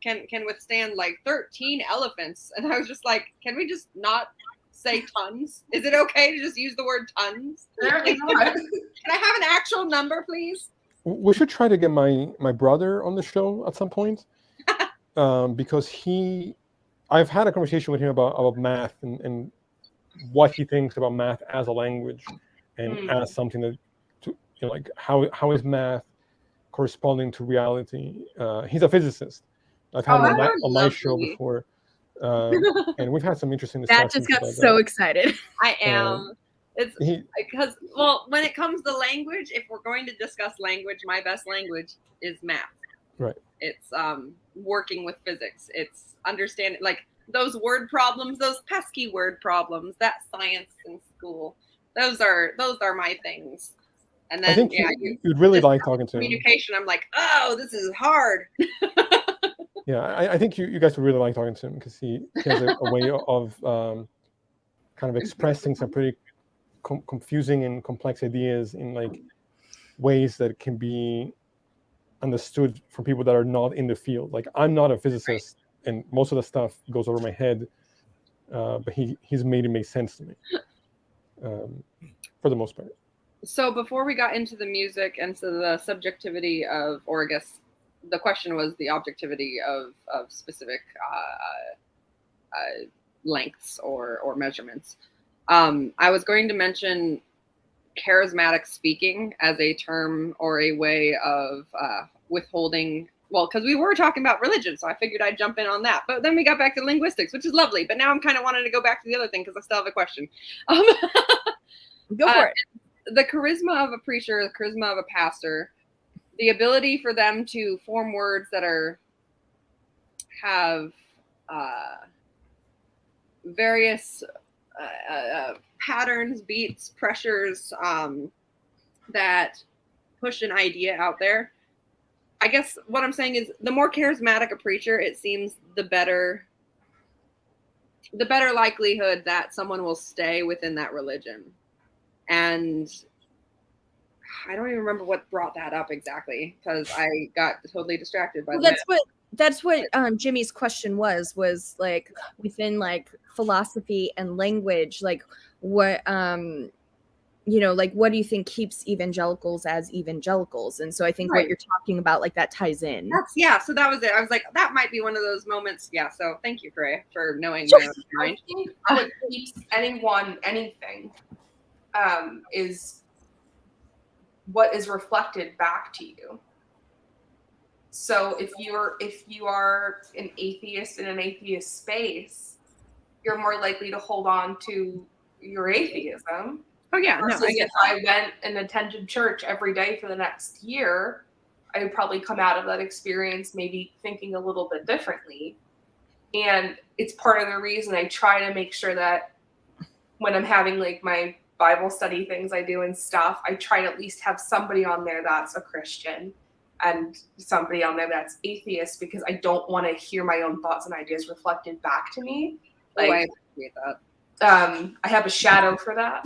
can withstand like 13 elephants, and I was just like, can we just not say tons? Is it okay to just use the word tons? Apparently not. Can I have an actual number, please? We should try to get my brother on the show at some point, because I've had a conversation with him about math and what he thinks about math as a language and as something that, like how is math corresponding to reality? He's a physicist. I've had him on my show lovely. before, and we've had some interesting discussions. That just got about so that. excited. I am. It's He, because, well, when it comes to language, if we're going to discuss language, my best language is math. Right. It's working with physics. It's understanding, like, those word problems, those pesky word problems, that science in school. Those are my things. And then I think you'd really like talking to him. communication. I'm like, oh, this is hard. Yeah, I think you guys would really like talking to him, because he has a way of kind of expressing some pretty confusing and complex ideas in like ways that can be understood from people that are not in the field. Like, I'm not a physicist, and most of the stuff goes over my head, but he's made it make sense to me, for the most part. So before we got into the music and so the subjectivity of, or I guess the question was the objectivity of specific lengths or measurements. I was going to mention charismatic speaking as a term or a way of withholding. Well, because we were talking about religion, so I figured I'd jump in on that. But then we got back to linguistics, which is lovely. But now I'm kind of wanting to go back to the other thing because I still have a question. Go for it. The charisma of a preacher, the charisma of a pastor, the ability for them to form words that have various patterns, beats, pressures that push an idea out there. I guess what I'm saying is the more charismatic a preacher, it seems the better likelihood that someone will stay within that religion. And I don't even remember what brought that up exactly because I got totally distracted by That's what Jimmy's question was like within like philosophy and language, like what like what do you think keeps evangelicals as evangelicals? And so I think what you're talking about, like, that ties in. So that was it. I was like, that might be one of those moments. Yeah. So thank you, Freya, for knowing I my own mind. think what keeps anyone anything is what is reflected back to you. So if you are an atheist in an atheist space, you're more likely to hold on to your atheism. Oh yeah, no, I guess. If I went and attended church every day for the next year, I would probably come out of that experience maybe thinking a little bit differently. And it's part of the reason I try to make sure that when I'm having like my Bible study things I do and stuff, I try to at least have somebody on there that's a Christian and somebody on there that's atheist, because I don't want to hear my own thoughts and ideas reflected back to me. Like, I appreciate that. I have a shadow for that.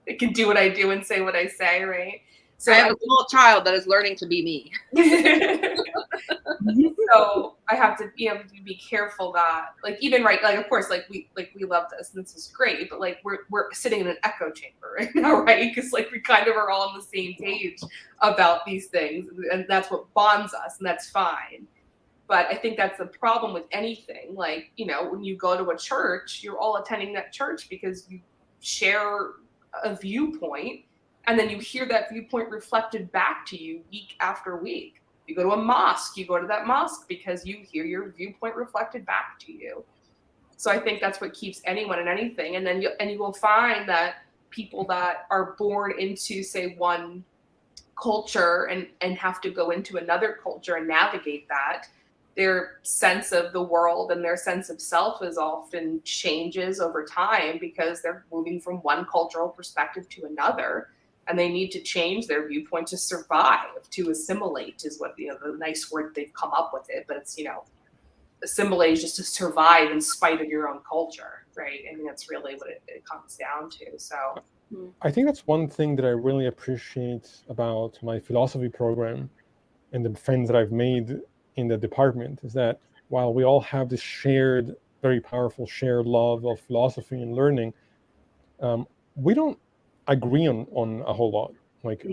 it can do what I do and say what I say, right? So I have a small child that is learning to be me. So I have to be able to be careful that, like, even right, like, of course, like we love this and this is great, but like we're sitting in an echo chamber right now, right? Because like we kind of are all on the same page about these things, and that's what bonds us, and that's fine. But I think that's the problem with anything. Like, you know, when you go to a church, you're all attending that church because you share a viewpoint, and then you hear that viewpoint reflected back to you week after week. You go to a mosque, you go to that mosque because you hear your viewpoint reflected back to you. So I think that's what keeps anyone and anything. And then you will find that people that are born into, say, one culture and have to go into another culture and navigate that, their sense of the world and their sense of self is often changes over time because they're moving from one cultural perspective to another. And they need to change their viewpoint to survive, to assimilate is what, the nice word they've come up with it. But it's, assimilate is just to survive in spite of your own culture, right? I mean, that's really what it comes down to. So I think that's one thing that I really appreciate about my philosophy program and the friends that I've made in the department is that while we all have this shared, very powerful shared love of philosophy and learning, we don't agree on a whole lot. Like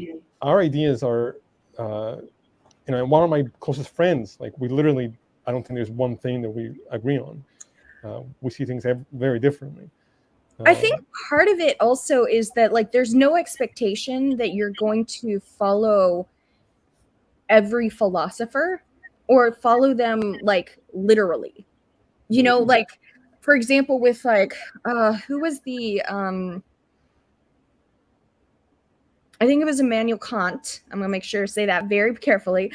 our ideas are, one of my closest friends, like we literally, I don't think there's one thing that we agree on. We see things very differently. I think part of it also is that like there's no expectation that you're going to follow every philosopher or follow them like literally. Like for example with like who was the I think it was Immanuel Kant. I'm gonna make sure to say that very carefully.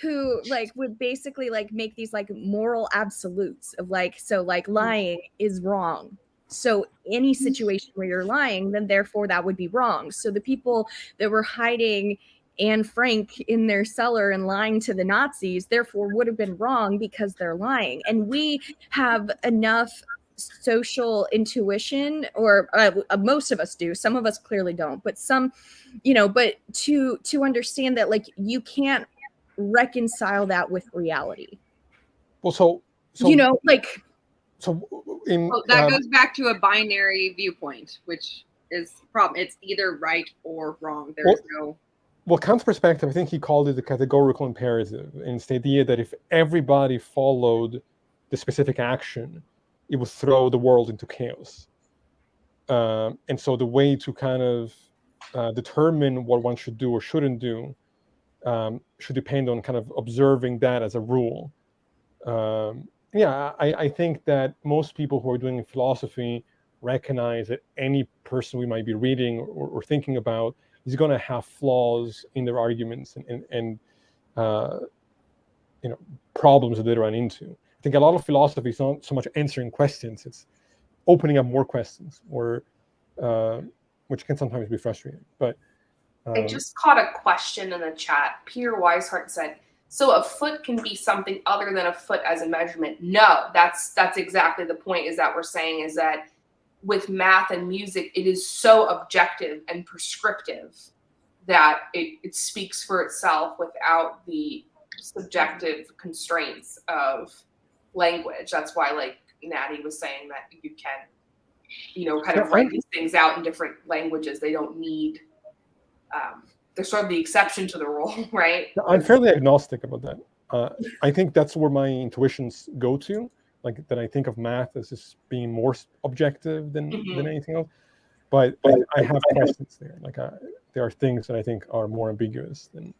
Who like would basically like make these like moral absolutes of like, so like lying is wrong. So any situation where you're lying, then therefore that would be wrong. So the people that were hiding Anne Frank in their cellar and lying to the Nazis, therefore would have been wrong because they're lying. And we have enough social intuition, or most of us do, some of us clearly don't, but some, but to understand that like you can't reconcile that with reality. Well, so like that goes back to a binary viewpoint, which is the problem. It's either right or wrong. There's well, Kant's perspective, I think he called it the categorical imperative, and it's the idea that if everybody followed the specific action, it would throw the world into chaos. And so the way to kind of determine what one should do or shouldn't do should depend on kind of observing that as a rule. I think that most people who are doing philosophy recognize that any person we might be reading or thinking about is going to have flaws in their arguments and problems that they run into. I think a lot of philosophy is not so much answering questions; it's opening up more questions, or which can sometimes be frustrating. But I just caught a question in the chat. Peter Weishart said, "So a foot can be something other than a foot as a measurement?" No, that's exactly the point. Is that we're saying is that with math and music, it is so objective and prescriptive that it speaks for itself without the subjective constraints of language. That's why, like Natty was saying, that you can, kind of write these things out in different languages. They don't need, they're sort of the exception to the rule, right? I'm fairly agnostic about that. I think that's where my intuitions go to, like that I think of math as just being more objective than anything else. But I have questions there. Like there are things that I think are more ambiguous than.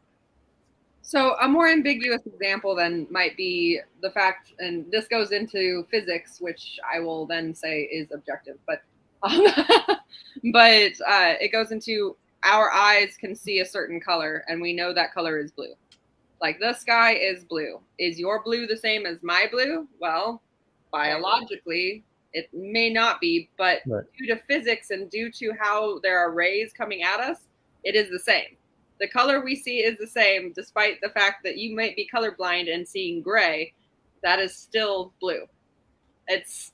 So a more ambiguous example then might be the fact, and this goes into physics, which I will then say is objective, but it goes into our eyes can see a certain color, and we know that color is blue. Like the sky is blue. Is your blue the same as my blue? Well, biologically, it may not be, but due to physics and due to how there are rays coming at us, it is the same. The color we see is the same, despite the fact that you might be colorblind and seeing gray. That is still blue. That's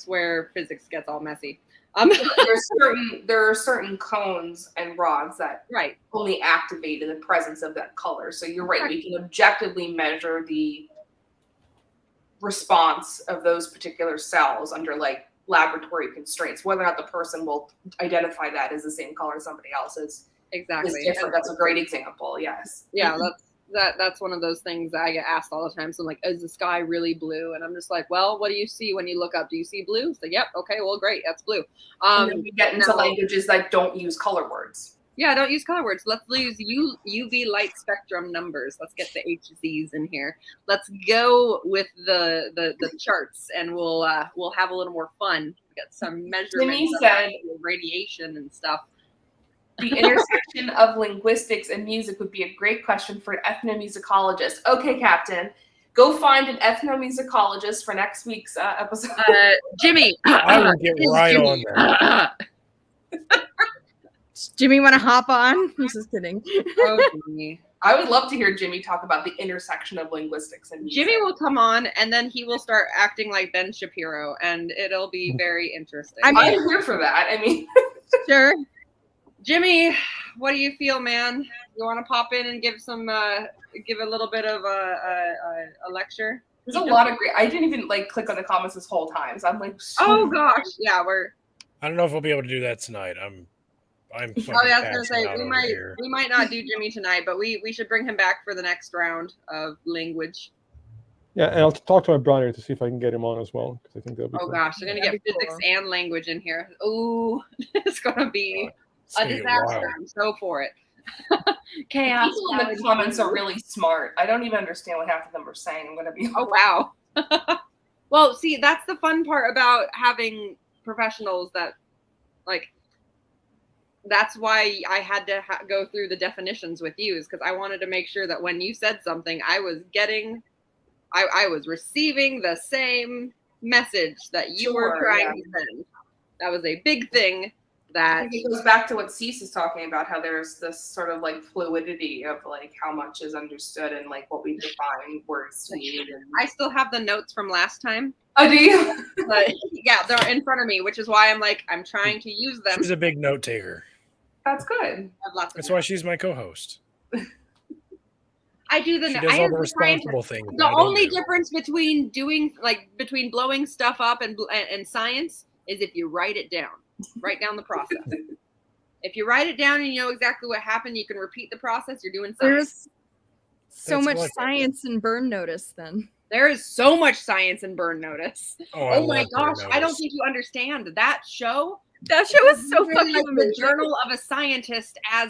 where physics gets all messy. There are certain cones and rods that Right. only activate in the presence of that color. So you're right. We can objectively measure the response of those particular cells under like laboratory constraints. Whether or not the person will identify that as the same color as somebody else's Exactly. is different. That's a great example. Yes. Yeah, that's one of those things that I get asked all the time. So I'm like, is the sky really blue? And I'm just like, well, what do you see when you look up? Do you see blue? So yep, okay, well, great, that's blue. And then we get into languages that don't use color words. Yeah, don't use color words. Let's use UV light spectrum numbers. Let's get the HZs in here. Let's go with the charts, and we'll have a little more fun. Get some measurements of radiation and stuff. The intersection of linguistics and music would be a great question for an ethnomusicologist. Okay, Captain, go find an ethnomusicologist for next week's episode. Jimmy, I will get right on that. Does Jimmy want to hop on? I'm just kidding. Oh, Jimmy. I would love to hear Jimmy talk about the intersection of linguistics and music. Jimmy will come on, and then he will start acting like Ben Shapiro, and it'll be very interesting. I'm here for that. I mean, sure. Jimmy, what do you feel, man? You want to pop in and give a little bit of a lecture? There's a lot of great. I didn't even like click on the comments this whole time, so I'm like, oh gosh, yeah, I don't know if we'll be able to do that tonight. I'm. Oh yeah, I was gonna say we might not do Jimmy tonight, but we should bring him back for the next round of language. Yeah, and I'll talk to my brother to see if I can get him on as well, because I think that'll be. Oh gosh, they're gonna get physics and language in here. Ooh, it's gonna be a disaster. I'm so for it. Chaos. People in the comments are really smart. I don't even understand what half of them are saying. I'm gonna be. Oh wow. Well, see, that's the fun part about having professionals that, like, that's why I had to go through the definitions with you, is because I wanted to make sure that when you said something, I was receiving the same message that you were trying to send. That was a big thing. That it goes back to what Cease is talking about, how there's this sort of like fluidity of like how much is understood and like what we define words to mean. I still have the notes from last time. Oh, do you? But yeah, they're in front of me, which is why I'm trying to use them. She's a big note taker. That's good. That's why she's my co-host. I do the. She does all the responsible things. The only difference between between blowing stuff up and science is if you write it down. Write down the process. If you write it down and you know exactly what happened, you can repeat the process. You're doing science. There's so much science in Burn Notice then. There is so much science in Burn Notice. Oh my gosh. I don't think you understand that show. That show was so fucking like the journal of a scientist as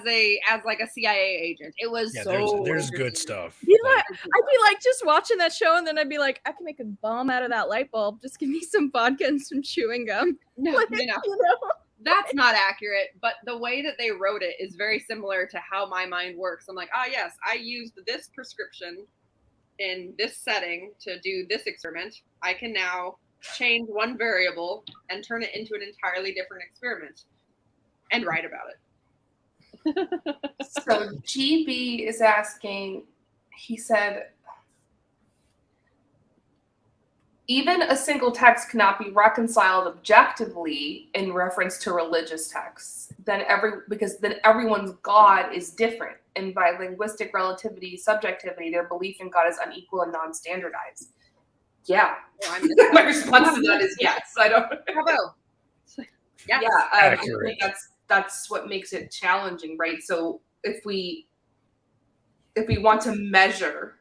like a CIA agent. It was there's good stuff. I'd be like just watching that show, and then I'd be like, I can make a bomb out of that light bulb. Just give me some vodka and some chewing gum. No, that's not accurate. But the way that they wrote it is very similar to how my mind works. I'm like, yes, I used this prescription in this setting to do this experiment. I can now change one variable and turn it into an entirely different experiment and write about it. So GB is asking, he said, even a single text cannot be reconciled objectively in reference to religious texts. Because then everyone's God is different. And by linguistic relativity, subjectivity, their belief in God is unequal and non-standardized. Yeah. My response to that is yes. I don't. Bravo. Yes. Yeah. I think that's what makes it challenging, right? So if we want to measure,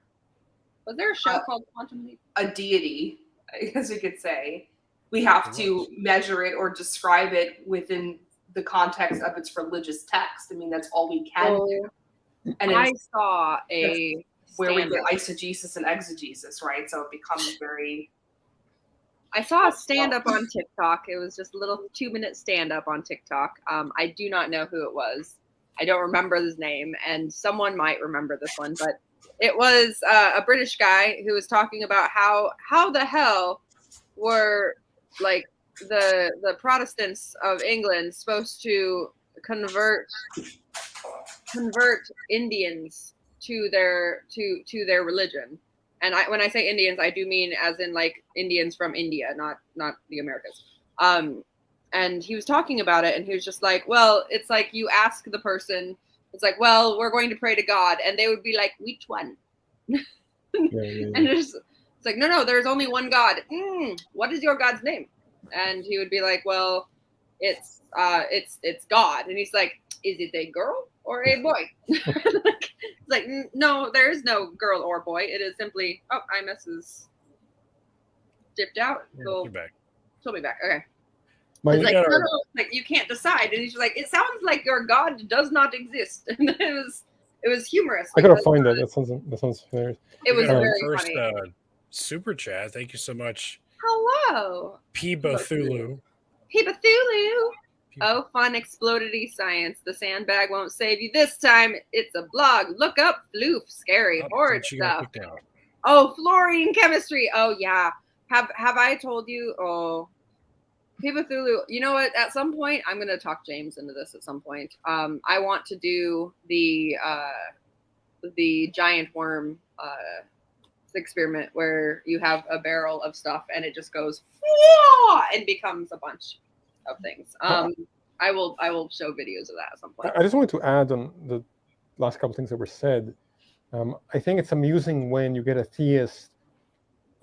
was there a show called Quantum Leap? A deity, I guess we could say, we have to measure it or describe it within the context of its religious text. I mean, that's all we can do. And I saw where we get eisegesis and exegesis, right? So it becomes very. I saw a stand-up on TikTok. It was just a little 2-minute stand-up on TikTok. I do not know who it was. I don't remember his name, and someone might remember this one, but it was a British guy who was talking about how the hell were like the Protestants of England supposed to convert Indians to their religion. And when I say Indians, I do mean as in like Indians from India, not the Americas. and he was talking about it, and he was just like, well, it's like you ask the person, it's like, well, we're going to pray to God, and they would be like, which one? And it's like, no, there's only one God. What is your God's name? And he would be like, well, it's God. And he's like, is it a girl or a boy? It's like, no, there is no girl or boy. It is simply, Imas is dipped out. She'll be back. She'll be back. Okay. My, It's like, no, like you can't decide. And he's like, it sounds like your God does not exist. And it was humorous. I gotta find that. That sounds hilarious. It was very first, funny. Super chat. Thank you so much. Hello. P. Bethulu. Hey, Bethulu. Oh, fun explodity science. The sandbag won't save you this time. It's a blog. Look up floof. Scary, horrid stuff. Oh, fluorine chemistry. Oh, yeah. Have I told you? Oh, Hey, Bethulu. You know what? At some point, I'm going to talk James into this at some point. I want to do the giant worm experiment where you have a barrel of stuff and it just goes and becomes a bunch of things. I will show videos of that at some point. I just wanted to add on the last couple things that were said. I think it's amusing when you get a theist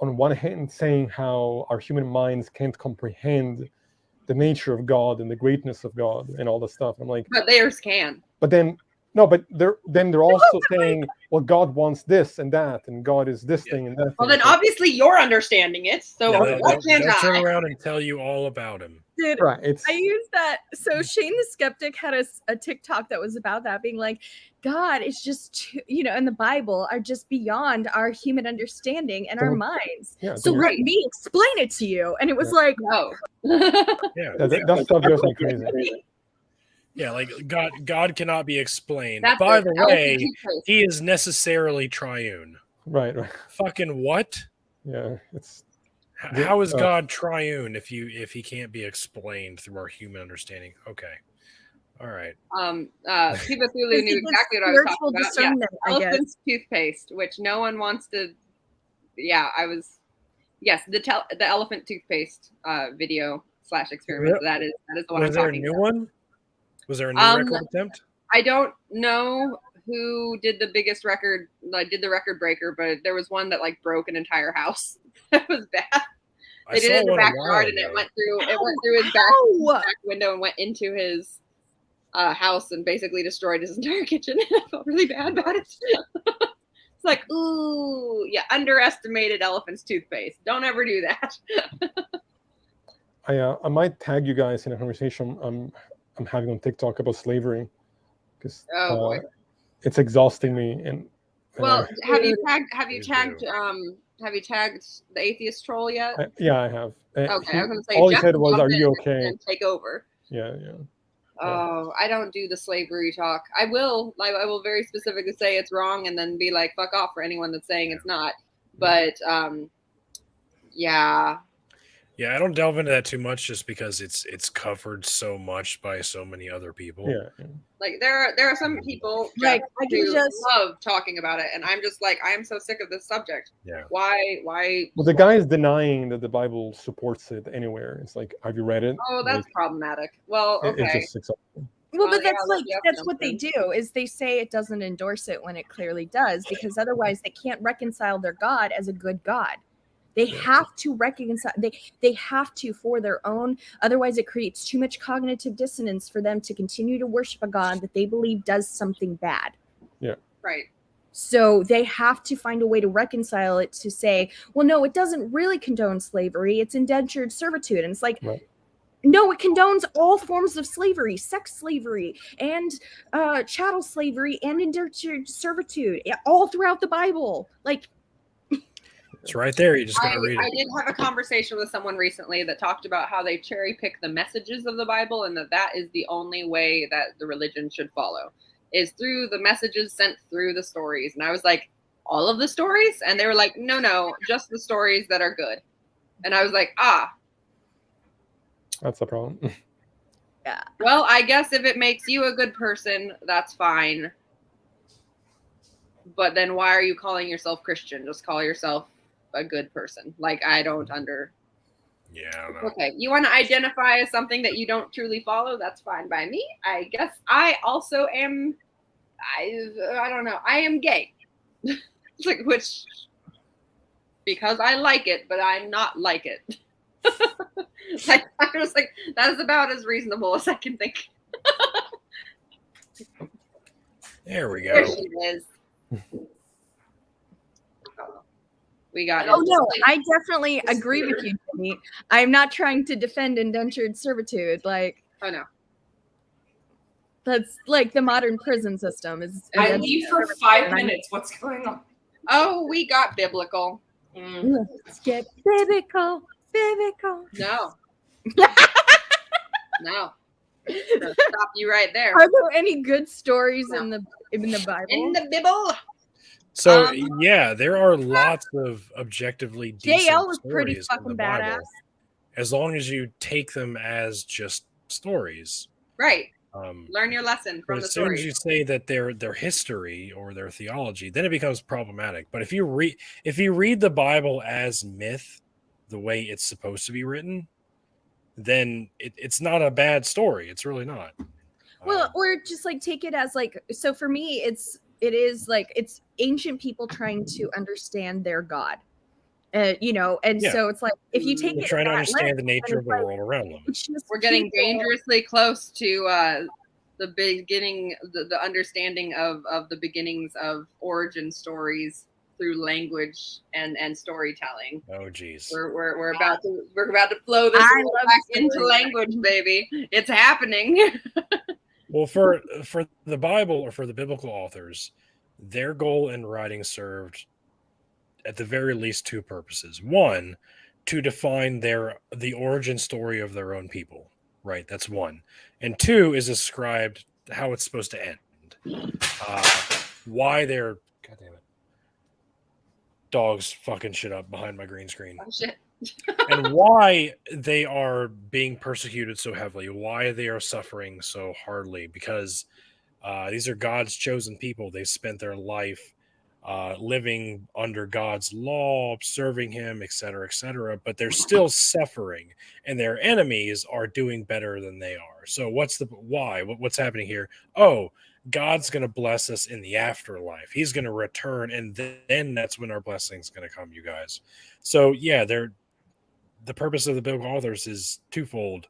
on one hand saying how our human minds can't comprehend the nature of God and the greatness of God and all this stuff. I'm like, but theirs can. But then no, but they're also saying, well, God wants this and that, and God is this thing and that. Well, then obviously you're understanding it. So they'll turn around and tell you all about him. Dude, right, I used that. So Shane the Skeptic had a TikTok that was about that, being like, God is just, and the Bible are just beyond our human understanding and our minds. Yeah, so let me explain it to you. And it was like, no. That stuff goes like crazy. Yeah, like God cannot be explained. That's By the way, he is necessarily triune. Right. Fucking what? Yeah, it's. How is God triune if he can't be explained through our human understanding? Okay, all right. Cthulhu knew exactly what I was talking about. Yeah, elephant's toothpaste, which no one wants to. Yeah, Yes, the elephant toothpaste video / experiment. That is the one I'm talking about. Was there a new one? Was there a new record attempt? I don't know who did the biggest record, did the record breaker, but there was one that broke an entire house. It was bad. They did it in the backyard, and it went through his back window and went into his house and basically destroyed his entire kitchen. I felt really bad about it. It's like, ooh, yeah, underestimated elephant's toothpaste. Don't ever do that. I might tag you guys in a conversation I'm having on TikTok about slavery, because it's exhausting me. And well, have you tagged the atheist troll yet? Yeah, I have. Okay, I was gonna say all Jeff he said was, "Are you okay?" And take over. Yeah. Oh, I don't do the slavery talk. I will very specifically say it's wrong, and then be like, "Fuck off" for anyone that's saying it's not. But yeah. Yeah, I don't delve into that too much just because it's covered so much by so many other people. Yeah. Like there are some people who love talking about it, and I'm just like, I am so sick of this subject. Yeah. Why? Well, the guy is denying that the Bible supports it anywhere. It's like, have you read it? Oh, that's problematic. Well, okay. It's just exhausting. Well, but that's what they do, is they say it doesn't endorse it when it clearly does, because otherwise they can't reconcile their God as a good God. They have to reconcile. They have to for their own. Otherwise, it creates too much cognitive dissonance for them to continue to worship a God that they believe does something bad. Yeah. Right. So they have to find a way to reconcile it to say, well, no, it doesn't really condone slavery. It's indentured servitude. And it's like, no, it condones all forms of slavery, sex slavery, and chattel slavery, and indentured servitude, all throughout the Bible. Like, it's right there. You just gotta read it. I did have a conversation with someone recently that talked about how they cherry pick the messages of the Bible, and that is the only way that the religion should follow, is through the messages sent through the stories. And I was like, all of the stories? And they were like, no, just the stories that are good. And I was like, that's the problem. Yeah. Well, I guess if it makes you a good person, that's fine. But then why are you calling yourself Christian? Just call yourself a good person. Like, I don't Yeah, I don't know. Okay, you want to identify as something that you don't truly follow? That's fine by me. I guess I also am. I don't know. I am gay, like, which because I like it, but I'm not like it. Like, I was like, that is about as reasonable as I can think. There we There go. she is. We got it. Oh no, I definitely agree with you, Jenny. I'm not trying to defend indentured servitude. Like, Oh no. that's like the modern prison system is. I indentured leave for servitude, 5 and I'm- minutes. What's going on? Oh, we got biblical. Let's get biblical, biblical. No. No. Gonna stop you right there. Are there any good stories in the Bible? In the Bible. So yeah, there are lots of objectively decent JL was pretty stories in fucking the Bible, badass. as long as you take them as just stories. Right. Um, Learn your lesson but from the as soon as story. you say that their history or their theology, then it becomes problematic. But if you read the Bible as myth, the way it's supposed to be written, then it's not a bad story. It's really not. Well, or just like take it as like, so for me, it is like it's ancient people trying to understand their God. You know, and Yeah. so it's like if you take They're it trying to that understand lens, the then nature of it's the like, world around them. it's just We're getting people- dangerously close to the beginning, the understanding of the beginnings of origin stories through language and storytelling. Oh, geez. We're about to flow this I love back into stories. language, baby. It's happening. Well, for the Bible or for the biblical authors, their goal in writing served at the very least two purposes. One, to define the origin story of their own people. Right, that's one. And two is ascribed how it's supposed to end. Why they're God damn it. Dogs fucking shit up behind my green screen. Oh shit. And why they are being persecuted so heavily, why they are suffering so hardly, because these are God's chosen people. They've spent their life living under God's law, serving Him, etc., but they're still suffering, and their enemies are doing better than they are. So, what's the why? What's happening here? Oh, God's going to bless us in the afterlife. He's going to return, and then that's when our blessing's going to come, you guys. So, yeah, the purpose of the biblical authors is twofold: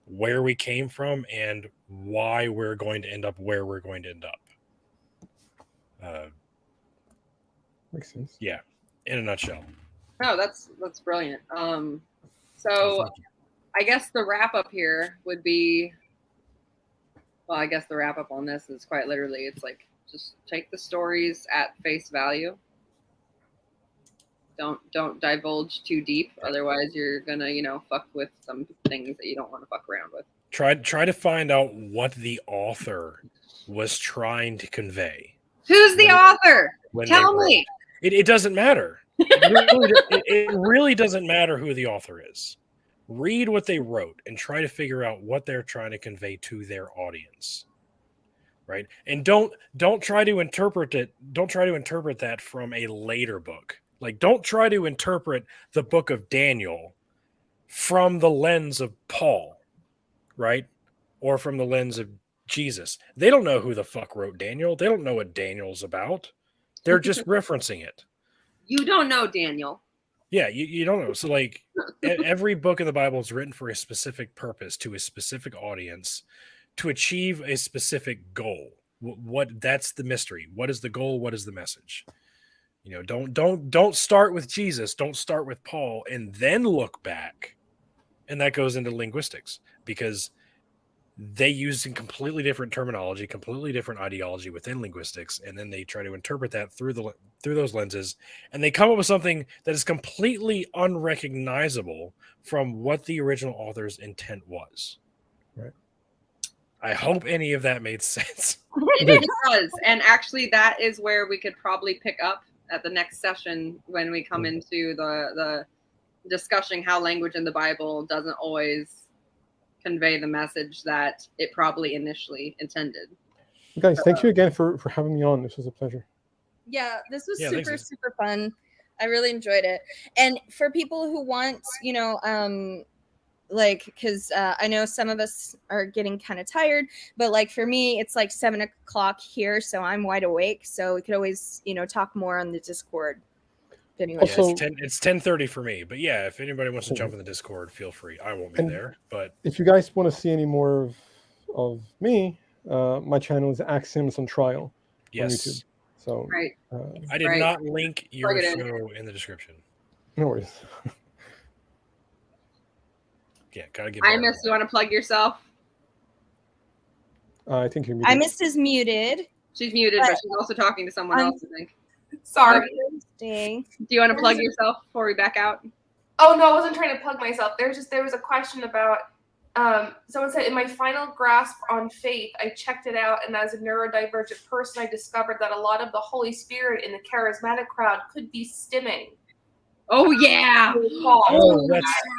where we came from and why we're going to end up where we're going to end up. Makes sense. Yeah, in a nutshell. No, that's brilliant. So I guess the wrap up here would be, well, I guess the wrap up on this is quite literally, it's like just take the stories at face value. Don't divulge too deep, otherwise you're gonna, fuck with some things that you don't want to fuck around with. Try to find out what the author was trying to convey. Who's the author? When Tell they wrote. me. It doesn't matter. It really doesn't matter who the author is. Read what they wrote and try to figure out what they're trying to convey to their audience. Right? And don't try to interpret it. Don't try to interpret that from a later book. Like, don't try to interpret the book of Daniel from the lens of Paul, right? Or from the lens of Jesus. They don't know who the fuck wrote Daniel. They don't know what Daniel's about. They're just referencing it. You don't know Daniel. Yeah, you don't know. So, like, every book in the Bible is written for a specific purpose, to a specific audience, to achieve a specific goal. What that's the mystery. What is the goal? What is the message? Don't start with Jesus. Don't start with Paul, and then look back. And that goes into linguistics, because they use a completely different terminology, completely different ideology within linguistics, and then they try to interpret that through those lenses, and they come up with something that is completely unrecognizable from what the original author's intent was. Right. I hope any of that made sense. It does. And actually, that is where we could probably pick up at the next session when we come into the discussing how language in the Bible doesn't always convey the message that it probably initially intended. Guys, thank you again for having me on. This was a pleasure. Yeah, this was Yeah, super, thanks. super fun. I really enjoyed it. And for people who want, like, because I know some of us are getting kind of tired, but like for me, it's like 7:00 here, so I'm wide awake. So we could always, talk more on the Discord. Anyway, Also- it's 10:30 for me. But yeah, if anybody wants to jump in the Discord, feel free. I won't be And there, but if you guys want to see any more of me, my channel is Axioms on Trial on yes, YouTube. So Right. I did Right. not link your Plug it in. show in the description. no worries. Yeah, gotta get. Imas, you want to plug yourself? I think you're I muted. missed is muted. She's muted, but she's also talking to someone else, I think. Sorry. Interesting. Do you want to plug yourself before we back out? Oh no, I wasn't trying to plug myself. There was a question about someone said, in my final grasp on faith, I checked it out, and as a neurodivergent person, I discovered that a lot of the Holy Spirit in the charismatic crowd could be stimming. Oh yeah. Oh,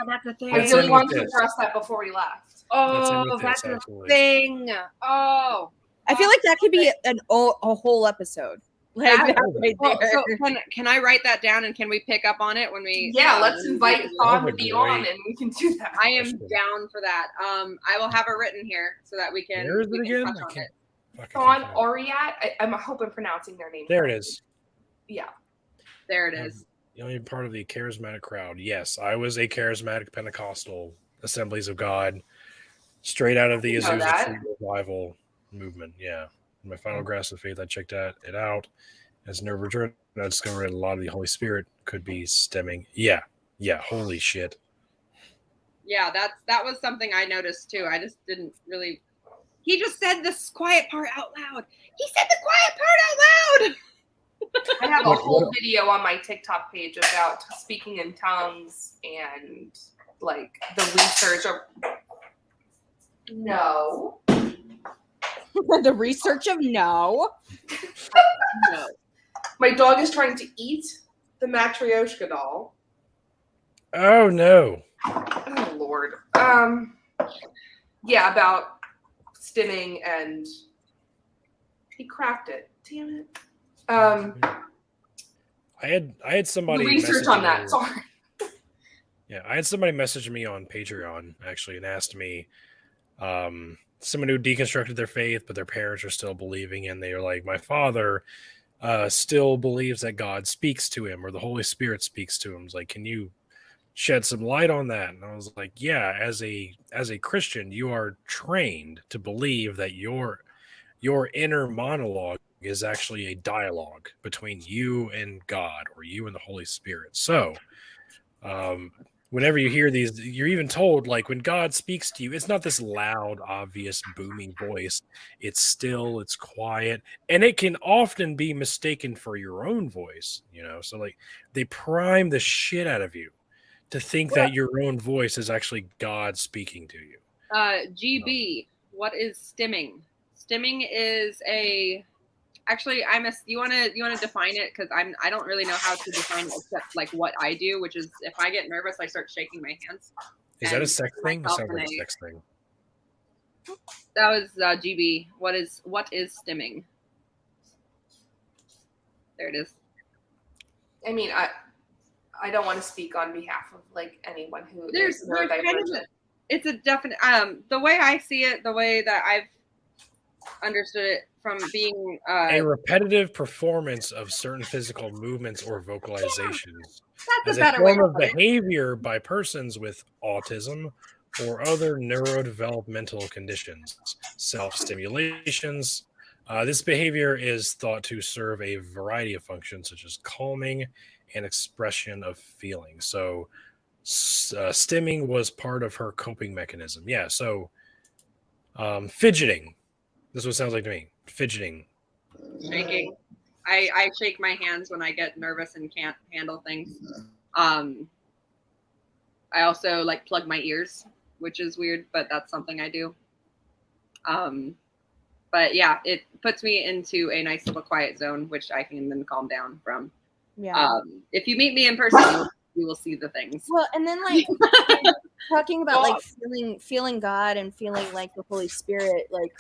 that's a thing. I That's really in wanted with to this. address that before we left. Oh, that's that's a absolutely. thing. Oh. I feel like that could be a whole episode. Like That- that right Well, there. so can I write that down, and can we pick up on it when we? Yeah, let's when we invite do Thon That to be would be on, great. and we can do that. I am Question. down for that. I will have it written here so that we can. Where is we it can again? touch I on can't. it. Fuck, I Thon can't find it. Oriat. I hope I'm pronouncing their name. There it correctly. is. Yeah. There it is. The only part of the charismatic crowd. Yes, I was a charismatic Pentecostal Assemblies of God, straight out of the You know Azusa that. Tree Revival movement. Yeah. In my final grasp of faith, I checked it out. As neurovirgin, I discovered a lot of the Holy Spirit could be stemming. Yeah. Holy shit. Yeah, that was something I noticed too. I just didn't really. He just said this quiet part out loud. He said the quiet part out loud. I have a What- whole what- video on my TikTok page about speaking in tongues and like the research of. No. The research of no. No. My dog is trying to eat the Matryoshka doll. Oh no. Oh Lord. Yeah, about stimming and he cracked it. Damn it. I had somebody The research message on that. me- Sorry. Yeah, I had somebody message me on Patreon actually and asked me, someone who deconstructed their faith, but their parents are still believing, and they are like, my father still believes that God speaks to him or the Holy Spirit speaks to him. It's like, can you shed some light on that? And I was like, yeah, as a Christian, you are trained to believe that your inner monologue is actually a dialogue between you and God or you and the Holy Spirit. So whenever you hear these, you're even told, like, when God speaks to you, it's not this loud, obvious, booming voice. It's still, it's quiet, and it can often be mistaken for your own voice, So, like, they prime the shit out of you to think that your own voice is actually God speaking to you. GB, what is stimming? Stimming is a. Actually, you want to define it, because I don't really know how to define it except like what I do, which is if I get nervous, I start shaking my hands. Is that a And sex thing? It myself sounds like a and sex thing. That was GB. What is stimming? There it is. I mean, I don't want to speak on behalf of like anyone who There's is kind of neurodivergent. it's a definite the way I see it, the way that I've understood it from being A repetitive performance of certain physical movements or vocalizations that's as a a better way form to of put it. behavior by persons with autism or other neurodevelopmental conditions, self-stimulations. This behavior is thought to serve a variety of functions, such as calming and expression of feeling. So, stimming was part of her coping mechanism. Yeah. So, fidgeting. This is what it sounds like to me. Fidgeting. Shaking. I shake my hands when I get nervous and can't handle things. I also like plug my ears, which is weird, but that's something I do. But yeah, it puts me into a nice little quiet zone, which I can then calm down from. Yeah. If you meet me in person, you will see the things. Well, and then like talking about like feeling God and feeling like the Holy Spirit, like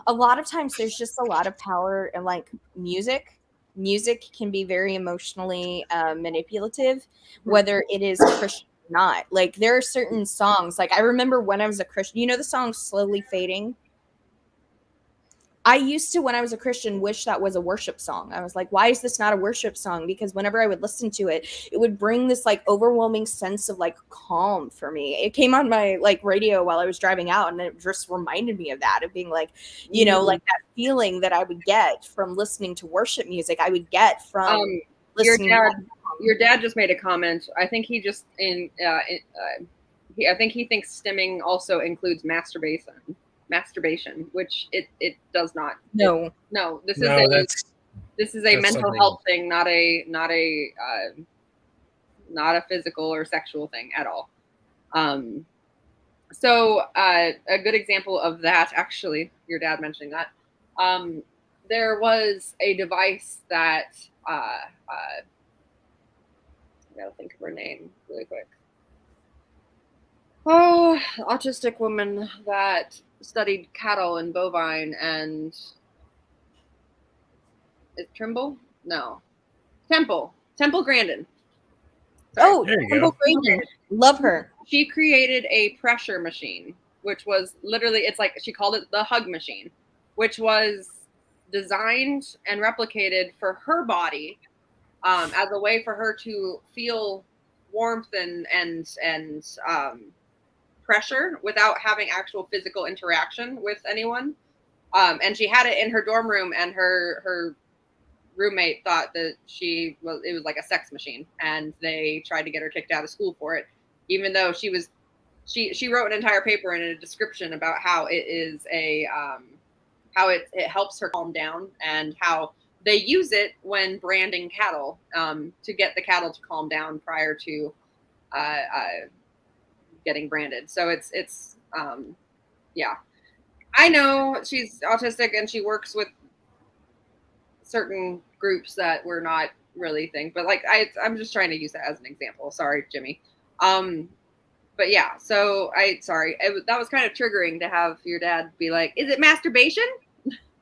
a lot of times there's just a lot of power in like music. music can be very emotionally manipulative, whether it is Christian or not. Like there are certain songs, like I remember when I was a Christian, you know the song Slowly Fading? I used to, when I was a Christian, wish that was a worship song. I was like, why is this not a worship song? Because whenever I would listen to it, it would bring this like overwhelming sense of like calm for me. It came on my like radio while I was driving out, and it just reminded me of that, of being like, you know, like that feeling that I would get from listening to worship music. I would get from listening. Your dad just made a comment. I think he just I think he thinks stimming also includes masturbation, which it does not. No. This is a mental health thing, not a physical or sexual thing at all. So a good example of that, actually, your dad mentioning that, there was a device that I gotta think of her name really quick. Oh, autistic woman that studied cattle and bovine and is Trimble? No. Temple Grandin. Sorry. Oh, Temple Grandin. Love her. She created a pressure machine, which was literally, it's like, she called it the hug machine, which was designed and replicated for her body as a way for her to feel warmth and pressure without having actual physical interaction with anyone. And she had it in her dorm room, and her roommate thought that it was like a sex machine, and they tried to get her kicked out of school for it, even though she wrote an entire paper and a description about how it is how it helps her calm down, and how they use it when branding cattle to get the cattle to calm down prior to getting branded. So it's yeah. I know she's autistic and she works with certain groups that we're not really think, but like I'm just trying to use that as an example. Sorry, Jimmy. But yeah, so that was kind of triggering to have your dad be like, "Is it masturbation?"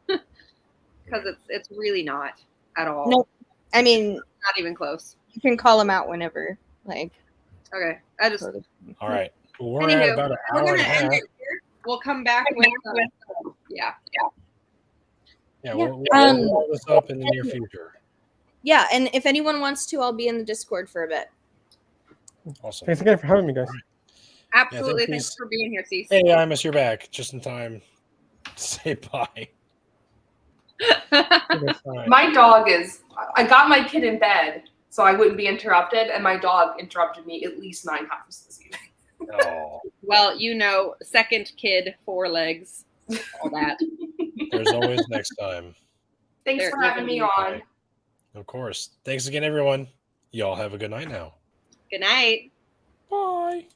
Because it's really not at all. No, I mean, not even close. You can call him out whenever, like. Okay, I just. All right, well, we're at about an hour and a half. We'll come back with yeah. We'll roll this up in the near future. Yeah, and if anyone wants to, I'll be in the Discord for a bit. Awesome. Thanks again for having me, guys. Absolutely. Thanks for being here, Cease. Hey, Imas, you're back just in time to say bye. My dog I got my kid in bed so I wouldn't be interrupted, and my dog interrupted me at least 9 times this evening. Oh. Well, second kid, 4 legs, all that. There's always next time. Thanks for having me on. Of course. Thanks again, everyone. Y'all have a good night now. Good night. Bye.